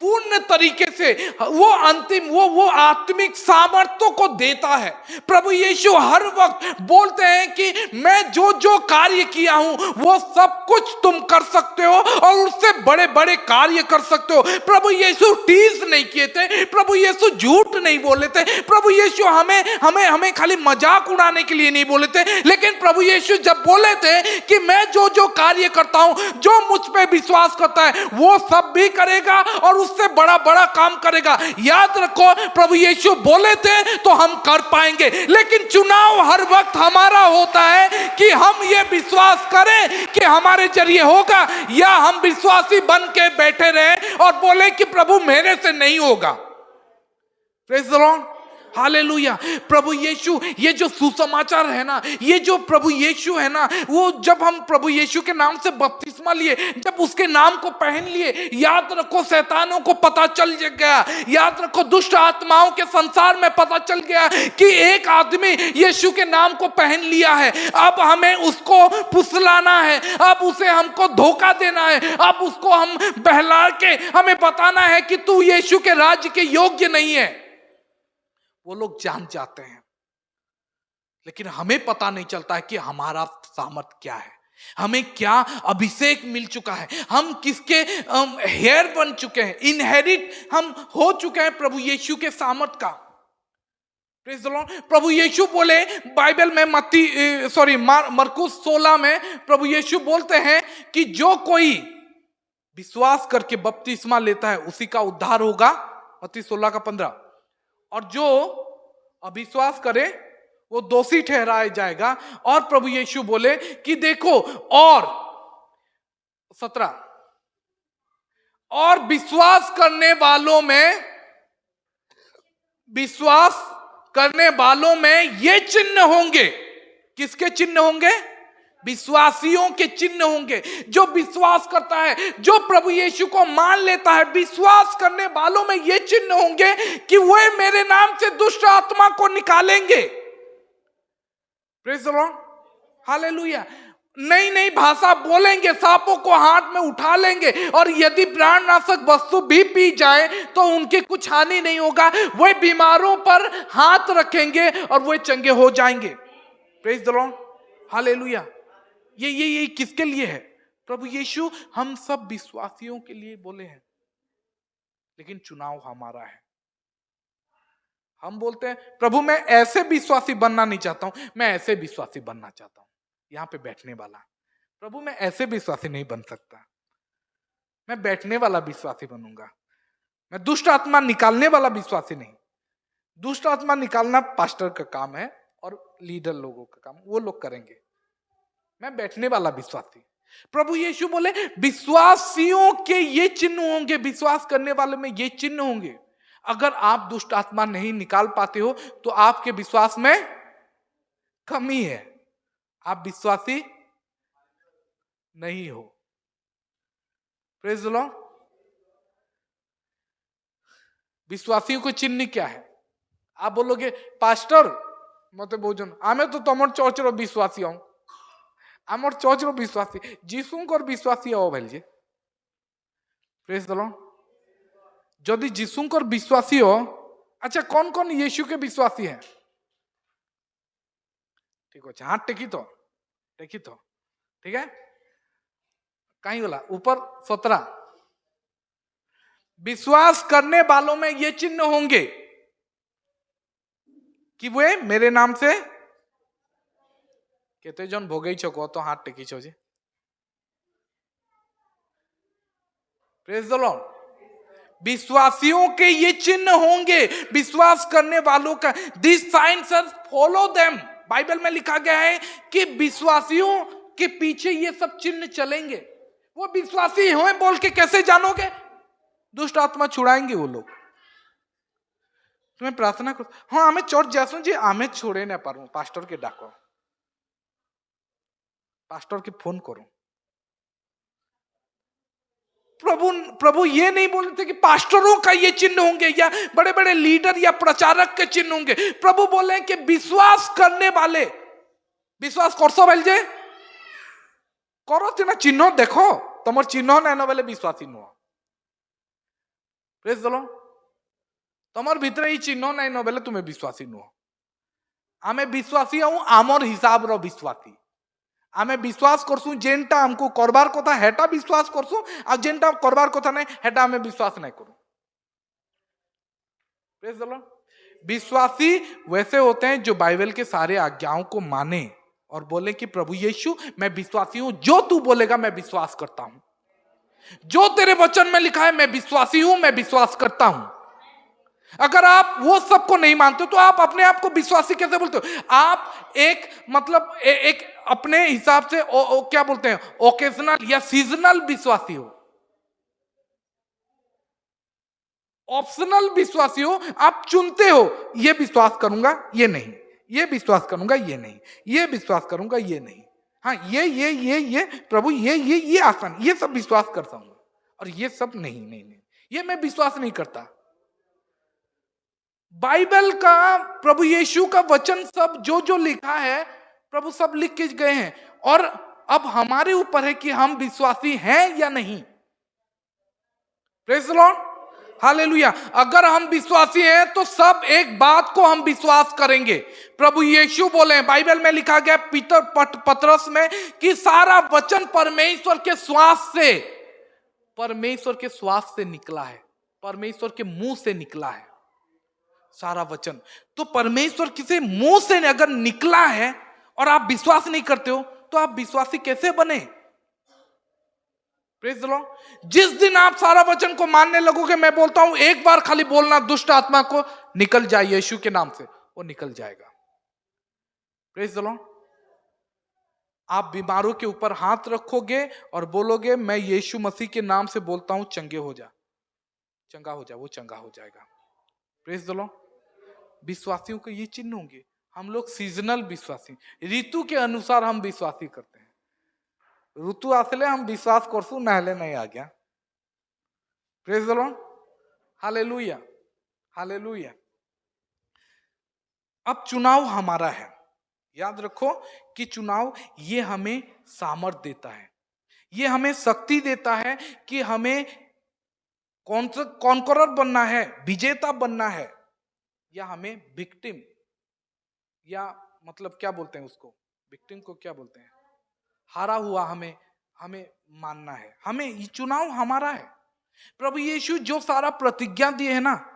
पूर्ण तरीके से वो अंतिम वो आत्मिक सामर्थ्य को देता है। प्रभु यीशु हर वक्त बोलते हैं कि मैं जो जो कार्य किया हूं वो सब कुछ तुम कर सकते हो और उससे बड़े बड़े कार्य कर सकते हो। प्रभु यीशु टीज नहीं किए थे, प्रभु यीशु झूठ नहीं बोले थे, प्रभु यीशु हमें खाली मजाक उड़ाने के लिए नहीं बोले थे, लेकिन प्रभु यीशु जब बोले थे कि मैं जो जो कार्य करता हूं, जो मुझ पे विश्वास करता है वो सब भी करेगा और उससे बड़ा बड़ा काम करेगा। याद रखो, प्रभु यीशु बोले थे तो हम कर पाएंगे, लेकिन चुनाव हर वक्त हमारा होता है कि हम ये विश्वास करें कि हमारे जरिए होगा, या हम विश्वासी बन के बैठे रहे और बोले कि प्रभु मेरे से नहीं होगा। Praise the lord, hallelujah. प्रभु यीशु, ये जो सुसमाचार है ना, ये जो प्रभु यीशु है ना, वो जब हम प्रभु यीशु के नाम से बपतिस्मा लिए, जब उसके नाम को पहन लिए, याद रखो शैतानों को पता चल गया, याद रखो दुष्ट आत्माओं के संसार में पता चल गया कि एक आदमी यीशु के नाम को पहन लिया है। अब हमें उसको फुसलाना है, अब उसे हमको धोखा देना है, अब उसको हम बहला के हमें बताना है कि तू यीशु के राज्य के योग्य नहीं है। वो लोग जान जाते हैं, लेकिन हमें पता नहीं चलता है कि हमारा सामर्थ क्या है, हमें क्या अभिषेक मिल चुका है, हम किसके हेयर बन चुके हैं, इनहेरिट हम हो चुके हैं प्रभु यीशु के सामर्थ का। Praise the lord. प्रभु यीशु बोले बाइबल में मरकुस 16 में प्रभु यीशु बोलते हैं कि जो कोई विश्वास करके बपतिस्मा लेता है उसी का उद्धार होगा, मत्ती 16:15। और जो अविश्वास करे वो दोषी ठहराया जाएगा। और प्रभु यीशु बोले कि देखो, और 17, और विश्वास करने वालों में ये चिन्ह होंगे। किसके चिन्ह होंगे? विश्वासियों के चिन्ह होंगे। जो विश्वास करता है, जो प्रभु यीशु को मान लेता है, विश्वास करने वालों में ये चिन्ह होंगे कि वे मेरे नाम से दुष्ट आत्मा को निकालेंगे। Praise the lord, hallelujah. नई नई भाषा बोलेंगे, सांपों को हाथ में उठा लेंगे, और यदि प्राणनाशक वस्तु भी पी जाए तो उनकी कुछ हानि नहीं होगा। वे बीमारों पर हाथ रखेंगे और वे चंगे हो जाएंगे। Praise the lord, hallelujah. ये किसके लिए है? प्रभु यीशु हम सब विश्वासियों के लिए बोले हैं, लेकिन चुनाव हमारा है। हम बोलते हैं प्रभु मैं ऐसे विश्वासी बनना नहीं चाहता हूं, मैं ऐसे विश्वासी बनना चाहता हूं। यहां पे बैठने वाला, प्रभु मैं ऐसे विश्वासी नहीं बन सकता, मैं बैठने वाला विश्वासी बनूंगा। मैं दुष्ट आत्मा निकालने वाला विश्वासी नहीं। दुष्ट आत्मा निकालना पास्टर का काम है और लीडर लोगों का काम, वो लोग करेंगे। मैं बैठने वाला विश्वासी। प्रभु यीशु बोले विश्वासियों के ये चिन्ह होंगे, विश्वास करने वाले में ये चिन्ह होंगे। अगर आप दुष्ट आत्मा नहीं निकाल पाते हो तो आपके विश्वास में कमी है, आप विश्वासी नहीं हो। Praise the lord. विश्वासियों को चिन्ह क्या है? आप बोलोगे पास्टर मते बहुजन आमे तो तमर चर्चर विश्वासी हूं, आमर चर्चर विश्वासी जीशुंकर विश्वासी हो भाई। Praise the Lord. यदि जीशुंकर विश्वासी हो, अच्छा कौन कौन यीशु के विश्वासी हैं? ठीक है, हाथ टेकी तो ठीक है। कहीं बोला ऊपर 17, विश्वास करने वालों में ये चिन्ह होंगे कि वे मेरे नाम से केते जन भोगई छको तो हाथ टेकी छो जी। Praise the lord. विश्वासियों के ये चिन्ह होंगे, विश्वास करने वालों का। This science follow them. Bible में लिखा गया है कि विश्वासियों के पीछे ये सब चिन्ह चलेंगे। वो विश्वासी हैं बोल के कैसे जानोगे? दुष्ट आत्मा छुड़ाएंगे वो लोग। तुम्हें प्रार्थना करो, हाँ हमें चर्च जासू जी, हमें छोड़े ना पारू, पास्टर के डाको, पास्टर के फोन करो। प्रभु ये नहीं बोलते थे कि पास्टरों का ये चिन्ह होंगे या बड़े बड़े लीडर या प्रचारक के चिन्ह होंगे। प्रभु बोले कि विश्वास करने वाले, विश्वास करसो भाई जे करो ना, चिन्ह देखो, तुम चिन्ह ना बोले विश्वासी नुह। Praise the lord. तमर भितर ही चिन्ह नहीं न बेले तुम्हें विश्वासी नुह। आमे विश्वासी हूँ आमर हिसाब रो विश्वासी। आमे विश्वास करसु जेनटा हमको करबार कथा हेटा विश्वास करसु आ जेनटा करबार कथा नहीं हेटा हमें विश्वास नहीं करूं। Praise the Lord. विश्वासी वैसे होते हैं जो बाइबल के सारे आज्ञाओं को माने और बोले कि प्रभु यीशु मैं विश्वासी हूं, जो तू बोलेगा मैं विश्वास करता हूं, जो तेरे वचन में लिखा है मैं विश्वासी हूं, मैं विश्वास करता हूं। अगर आप वो सबको नहीं मानते तो आप अपने आप को विश्वासी कैसे बोलते हो? आप एक मतलब एक अपने हिसाब से क्या बोलते हैं ओकेजनल या सीजनल विश्वासी हो, ऑप्शनल विश्वासी हो। आप चुनते हो ये विश्वास करूंगा ये नहीं, ये विश्वास करूंगा ये नहीं, ये विश्वास करूंगा ये नहीं, हाँ ये प्रभु ये आसान ये सब विश्वास करता हूं और ये सब नहीं, ये मैं विश्वास नहीं करता। बाइबल का प्रभु यीशु का वचन सब जो लिखा है प्रभु सब लिख के गए हैं और अब हमारे ऊपर है कि हम विश्वासी हैं या नहीं। Praise the lord, hallelujah. अगर हम विश्वासी हैं तो सब एक बात को हम विश्वास करेंगे। प्रभु यीशु बोले बाइबल में लिखा गया पतरस में कि सारा वचन परमेश्वर के श्वास से निकला है, परमेश्वर के मुंह से निकला है सारा वचन। तो परमेश्वर किसी मुंह से अगर निकला है और आप विश्वास नहीं करते हो तो आप विश्वासी कैसे बने? Praise the Lord. जिस दिन आप सारा वचन को मानने लगोगे, मैं बोलता हूं एक बार खाली बोलना दुष्ट आत्मा को निकल जाए यीशु के नाम से, वो निकल जाएगा। Praise the Lord. आप बीमारों के ऊपर हाथ रखोगे और बोलोगे मैं यीशु मसीह के नाम से बोलता हूं चंगा हो जा, वो चंगा हो जाएगा। Praise the lord. विश्वासियों के ये चिन्ह होंगे। हम लोग सीजनल विश्वासी, ऋतु के अनुसार हम विश्वासी करते हैं। ऋतु आसले हम विश्वास करसु नहले नहीं आ गया। Praise the lord, hallelujah, hallelujah. अब चुनाव हमारा है। याद रखो कि चुनाव ये हमें सामर्थ देता है, ये हमें शक्ति देता है कि हमें कॉन्करर बनना है, विजेता बनना है, या हमें विक्टिम या मतलब क्या बोलते हैं उसको, विक्टिम को क्या बोलते हैं, हारा हुआ हमें मानना है। हमें ये चुनाव हमारा है। प्रभु यीशु जो सारा प्रतिज्ञा दिए है ना,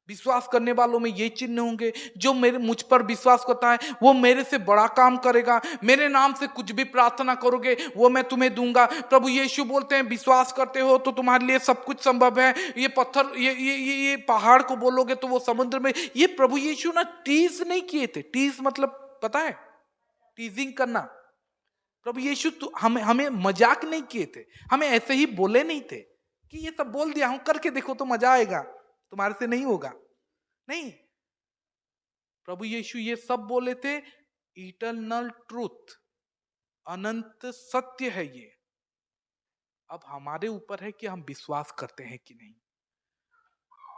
विश्वास करने वालों में ये चिन्ह होंगे, जो मुझ पर विश्वास करता है वो मेरे से बड़ा काम करेगा, मेरे नाम से कुछ भी प्रार्थना करोगे वो मैं तुम्हें दूंगा। प्रभु यीशु बोलते हैं विश्वास करते हो तो तुम्हारे लिए सब कुछ संभव है। ये पत्थर ये पहाड़ को बोलोगे तो वो समुद्र में। ये प्रभु यीशु ना टीज नहीं किए थे। टीज मतलब पता है, टीजिंग करना। प्रभु यीशु हमें मजाक नहीं किए थे, हमें ऐसे ही बोले नहीं थे कि ये सब बोल दिया हूं करके देखो तो मजा आएगा, तुम्हारे से नहीं होगा। नहीं, प्रभु यीशु ये सब बोले थे इटर्नल ट्रूथ, अनंत सत्य है ये। अब हमारे ऊपर है कि हम विश्वास करते हैं कि नहीं।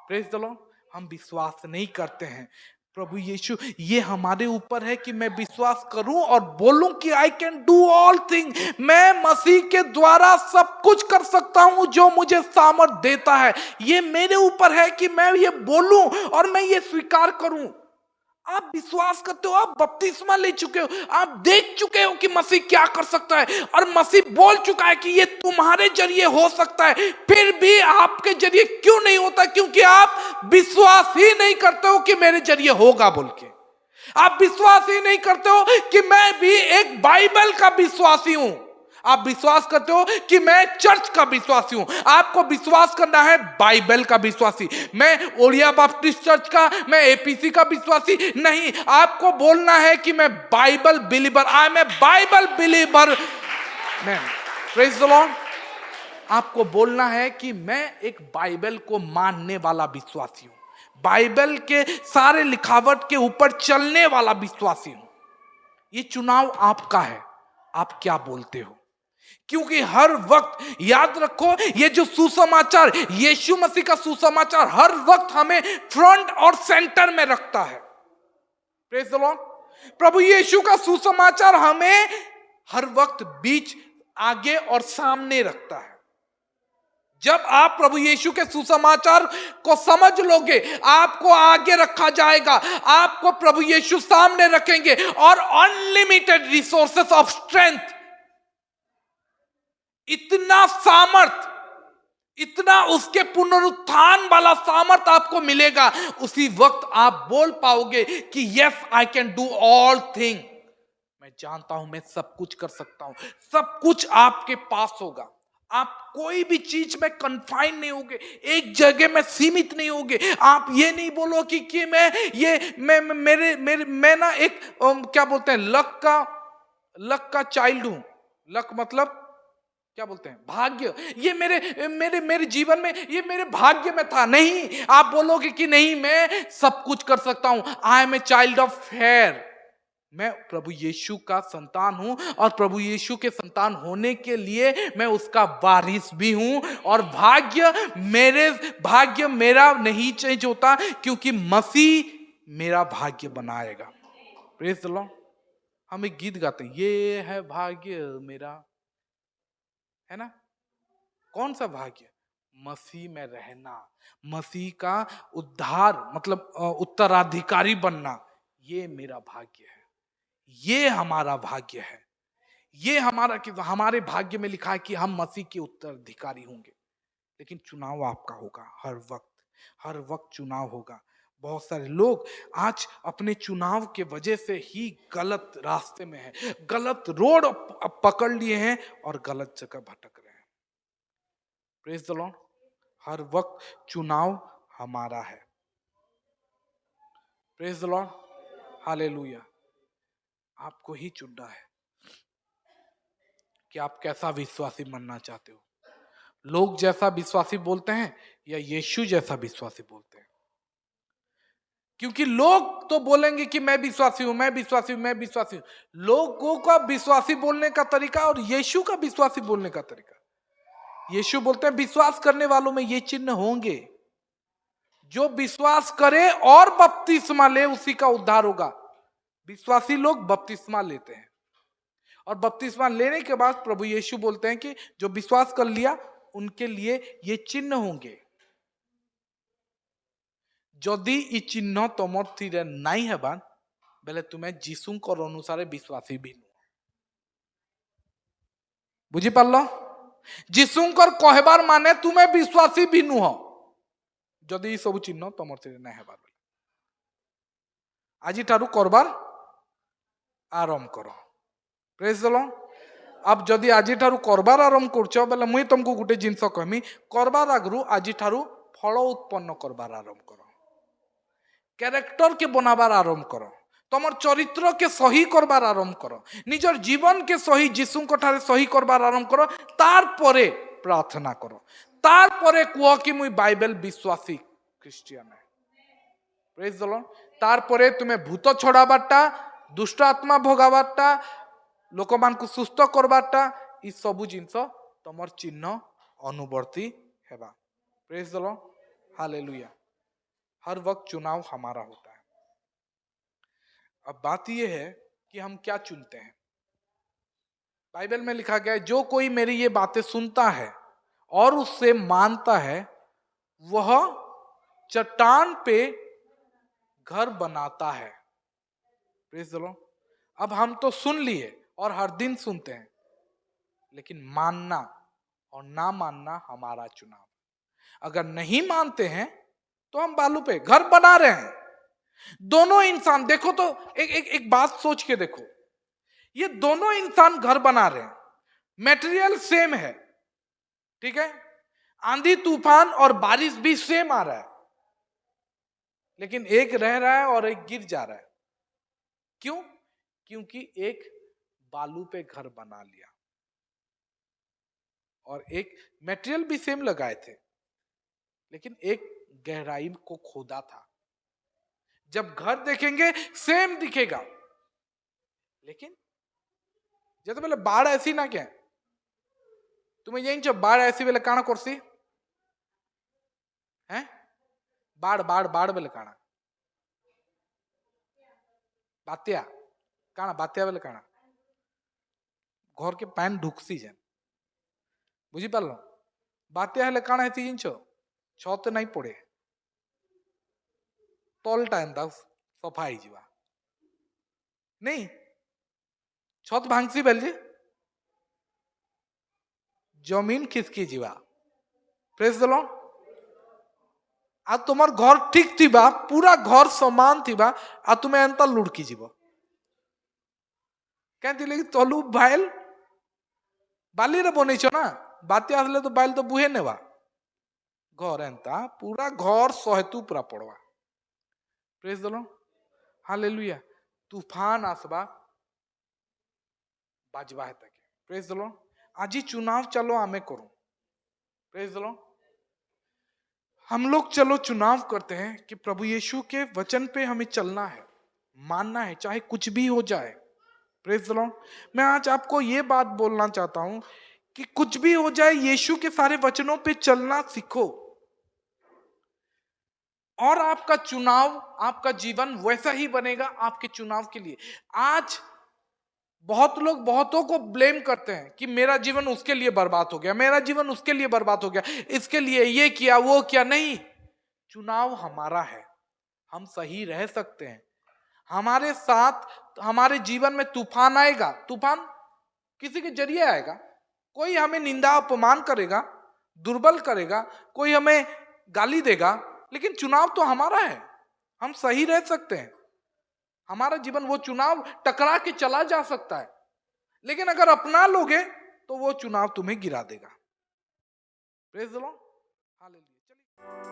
Praise the Lord. हम विश्वास नहीं करते हैं। प्रभु यीशु ये हमारे ऊपर है कि मैं विश्वास करूं और बोलूं कि आई कैन डू ऑल थिंग, मैं मसीह के द्वारा सब कुछ कर सकता हूं जो मुझे सामर्थ देता है। ये मेरे ऊपर है कि मैं ये बोलूं और मैं ये स्वीकार करूं। आप विश्वास करते हो, आप बपतिस्मा ले चुके हो, आप देख चुके हो कि मसीह क्या कर सकता है और मसीह बोल चुका है कि ये तुम्हारे जरिए हो सकता है। फिर भी आपके जरिए क्यों नहीं होता? क्योंकि आप विश्वास ही नहीं करते हो कि मेरे जरिए होगा बोल के। आप विश्वास ही नहीं करते हो कि मैं भी एक बाइबल का विश्वासी हूं। आप विश्वास करते हो कि मैं चर्च का विश्वासी हूं। आपको विश्वास करना है बाइबल का विश्वासी। मैं ओरिया बैप्टिस्ट चर्च का, मैं एपीसी का विश्वासी नहीं। आपको बोलना है कि मैं Bible believer, I am a Bible believer man. Praise the Lord. आपको बोलना है कि मैं एक बाइबल को मानने वाला विश्वासी हूं, बाइबल के सारे लिखावट के ऊपर चलने वाला विश्वासी हूं। ये चुनाव आपका है, आप क्या बोलते हो। क्योंकि हर वक्त याद रखो, ये जो सुसमाचार, यीशु मसीह का सुसमाचार हर वक्त हमें फ्रंट और सेंटर में रखता है। Praise the lord. प्रभु यीशु का सुसमाचार हमें हर वक्त बीच, आगे और सामने रखता है। जब आप प्रभु यीशु के सुसमाचार को समझ लोगे, आपको आगे रखा जाएगा, आपको प्रभु यीशु सामने रखेंगे और अनलिमिटेड रिसोर्सेस ऑफ स्ट्रेंथ, इतना सामर्थ, इतना उसके पुनरुत्थान वाला सामर्थ आपको मिलेगा। उसी वक्त आप बोल पाओगे कि yes I can do all thing, मैं जानता हूं मैं सब कुछ कर सकता हूं। सब कुछ आपके पास होगा, आप कोई भी चीज में कन्फाइन नहीं होगे, एक जगह में सीमित नहीं होगे। आप ये नहीं बोलो कि मैं ना एक क्या बोलते हैं, लक का चाइल्ड हूं। लक मतलब क्या बोलते हैं, भाग्य। ये मेरे मेरे मेरे जीवन में ये मेरे भाग्य में था। नहीं, आप बोलोगे कि नहीं मैं सब कुछ कर सकता हूं। I am a child of fair, मैं प्रभु यीशु का संतान हूं और प्रभु यीशु के संतान होने के लिए मैं उसका वारिस भी हूं। और भाग्य मेरा नहीं चेंज होता, क्योंकि मसीह मेरा भाग्य बनाएगा। Praise the Lord. हम एक गीत गाते हैं, ये है भाग्य मेरा, है ना। कौन सा भाग्य? मसीह में रहना, मसीह का उद्धार मतलब उत्तराधिकारी बनना, ये मेरा भाग्य है, ये हमारा भाग्य है। ये हमारे भाग्य में लिखा है कि हम मसीह के उत्तराधिकारी होंगे। लेकिन चुनाव आपका होगा, हर वक्त चुनाव होगा। बहुत सारे लोग आज अपने चुनाव के वजह से ही गलत रास्ते में हैं, गलत रोड पकड़ लिए हैं और गलत जगह भटक रहे हैं। Praise the Lord. हर वक्त चुनाव हमारा है। Praise the lord, hallelujah. आपको ही चुनना है कि आप कैसा विश्वासी बनना चाहते हो। लोग जैसा विश्वासी बोलते हैं या यीशु जैसा विश्वासी बोलते हैं। क्योंकि लोग तो बोलेंगे कि मैं विश्वासी हूं, मैं विश्वासी हूं, मैं विश्वासी हूं। लोगों का विश्वासी बोलने का तरीका और यीशु का विश्वासी बोलने का तरीका। यीशु बोलते हैं विश्वास करने वालों में ये चिन्ह होंगे, जो विश्वास करे और बपतिस्मा ले उसी का उद्धार होगा। विश्वासी लोग बपतिस्मा लेते हैं और बपतिस्मा लेने के बाद प्रभु यीशु बोलते हैं कि जो विश्वास कर लिया उनके लिए ये चिन्ह होंगे। जदि इ चिन्ह तुम थिरे नहीं हेबा बेले तुम्हें जीशुंकर अनुसारे विश्वासी भी नुह। बुझी पारल? जीशुंकर कहबार माने तुम्हें विश्वासी भी नुह जदि इ सब चिन्ह तुम थिरे नहीं हेबा। आज ठारू करबार आरंभ करो। Praise the Lord. अब जदि आज ठारू करबार आरंभ करछ बेले मुई तुमको गुटे जिंस कहमी, करबार आगरू आज ठारू फल उत्पन्न करबार आरंभ करो, कैरेक्टर के बनाबार आरंभ करो, तुम चरित्र के सही करबार आरंभ करो, निजर जीवन के सही जीशु ठारे सही करबार आरंभ करो। तार परे प्रार्थना करो, तार परे कह कि मुई बाइबल विश्वासी क्रिश्चियन है। Praise the Lord. तार परे तुम्हें भूत छड़ाबारटा, दुष्ट आत्मा भोगाबारटा, लोक मान को सुस्थ करबारटा, इ सबु जिंस तुमर चिन्ह अनुवर्ती हेबा। Praise the lord, hallelujah. हर वक्त चुनाव हमारा होता है। अब बात यह है कि हम क्या चुनते हैं। बाइबल में लिखा गया है जो कोई मेरी ये बातें सुनता है और उससे मानता है वह चट्टान पे घर बनाता है। Praise the Lord. अब हम तो सुन लिए और हर दिन सुनते हैं, लेकिन मानना और ना मानना हमारा चुनाव। अगर नहीं मानते हैं तो हम बालू पे घर बना रहे हैं। दोनों इंसान देखो तो एक बात सोच के देखो, ये दोनों इंसान घर बना रहे हैं, मटेरियल सेम है, ठीक है, आंधी तूफान और बारिश भी सेम आ रहा है, लेकिन एक रह रहा है और एक गिर जा रहा है। क्यों? क्योंकि एक बालू पे घर बना लिया और एक मटेरियल भी सेम लगाए थे, लेकिन एक गहराई को खोदा था। जब घर देखेंगे सेम दिखेगा, लेकिन जैसे बोले बाढ़ ऐसी ना क्या तुम्हें यही जब बाढ़ ऐसी बेले काना करसी है, बाढ़ बाढ़ बाढ़ बेले काना बात्या काना बात्या बेले काना घर के पैन ढुकसी जान। बुझी पारल? बातें हेले काण है तीन छत नहीं पड़े तलटा एंता सफा हो नहीं छत भांगसी बेले जमीन खिसकी जीवा प्रेज द लॉर्ड आ तुमार घर ठीक थिबा पूरा घर समान थिबा आ तुमे एंता लुड़की जीव क्या तलु बाइल बाली रे बनईच ना बात्या आसले तो बाइल तो बुहे नेवा घर एंता पूरा घर सहेतु पूरा पड़वा प्रेज द लॉर्ड हालेलुया तूफान आसबा बाजवा है तक प्रेज द लॉर्ड आज चुनाव चलो आमे करो प्रेज द लॉर्ड हम लोग चलो चुनाव करते हैं कि प्रभु यीशु के वचन पे हमें चलना है मानना है चाहे कुछ भी हो जाए प्रेज द लॉर्ड मैं आज आपको ये बात बोलना चाहता हूं कि कुछ भी हो जाए यीशु के सारे वचनों पे चलना सीखो और आपका चुनाव आपका जीवन वैसा ही बनेगा आपके चुनाव के लिए आज बहुत लोग बहुतों को ब्लेम करते हैं कि मेरा जीवन उसके लिए बर्बाद हो गया मेरा जीवन उसके लिए बर्बाद हो गया इसके लिए ये किया वो किया नहीं चुनाव हमारा है हम सही रह सकते हैं हमारे साथ हमारे जीवन में तूफान आएगा तूफान किसी के जरिए आएगा कोई हमें निंदा अपमान करेगा दुर्बल करेगा कोई हमें गाली देगा लेकिन चुनाव तो हमारा है हम सही रह सकते हैं हमारा जीवन वो चुनाव टकरा के चला जा सकता है लेकिन अगर अपना लोगे तो वो चुनाव तुम्हें गिरा देगा प्रेज द लॉर्ड हालेलुया चलिए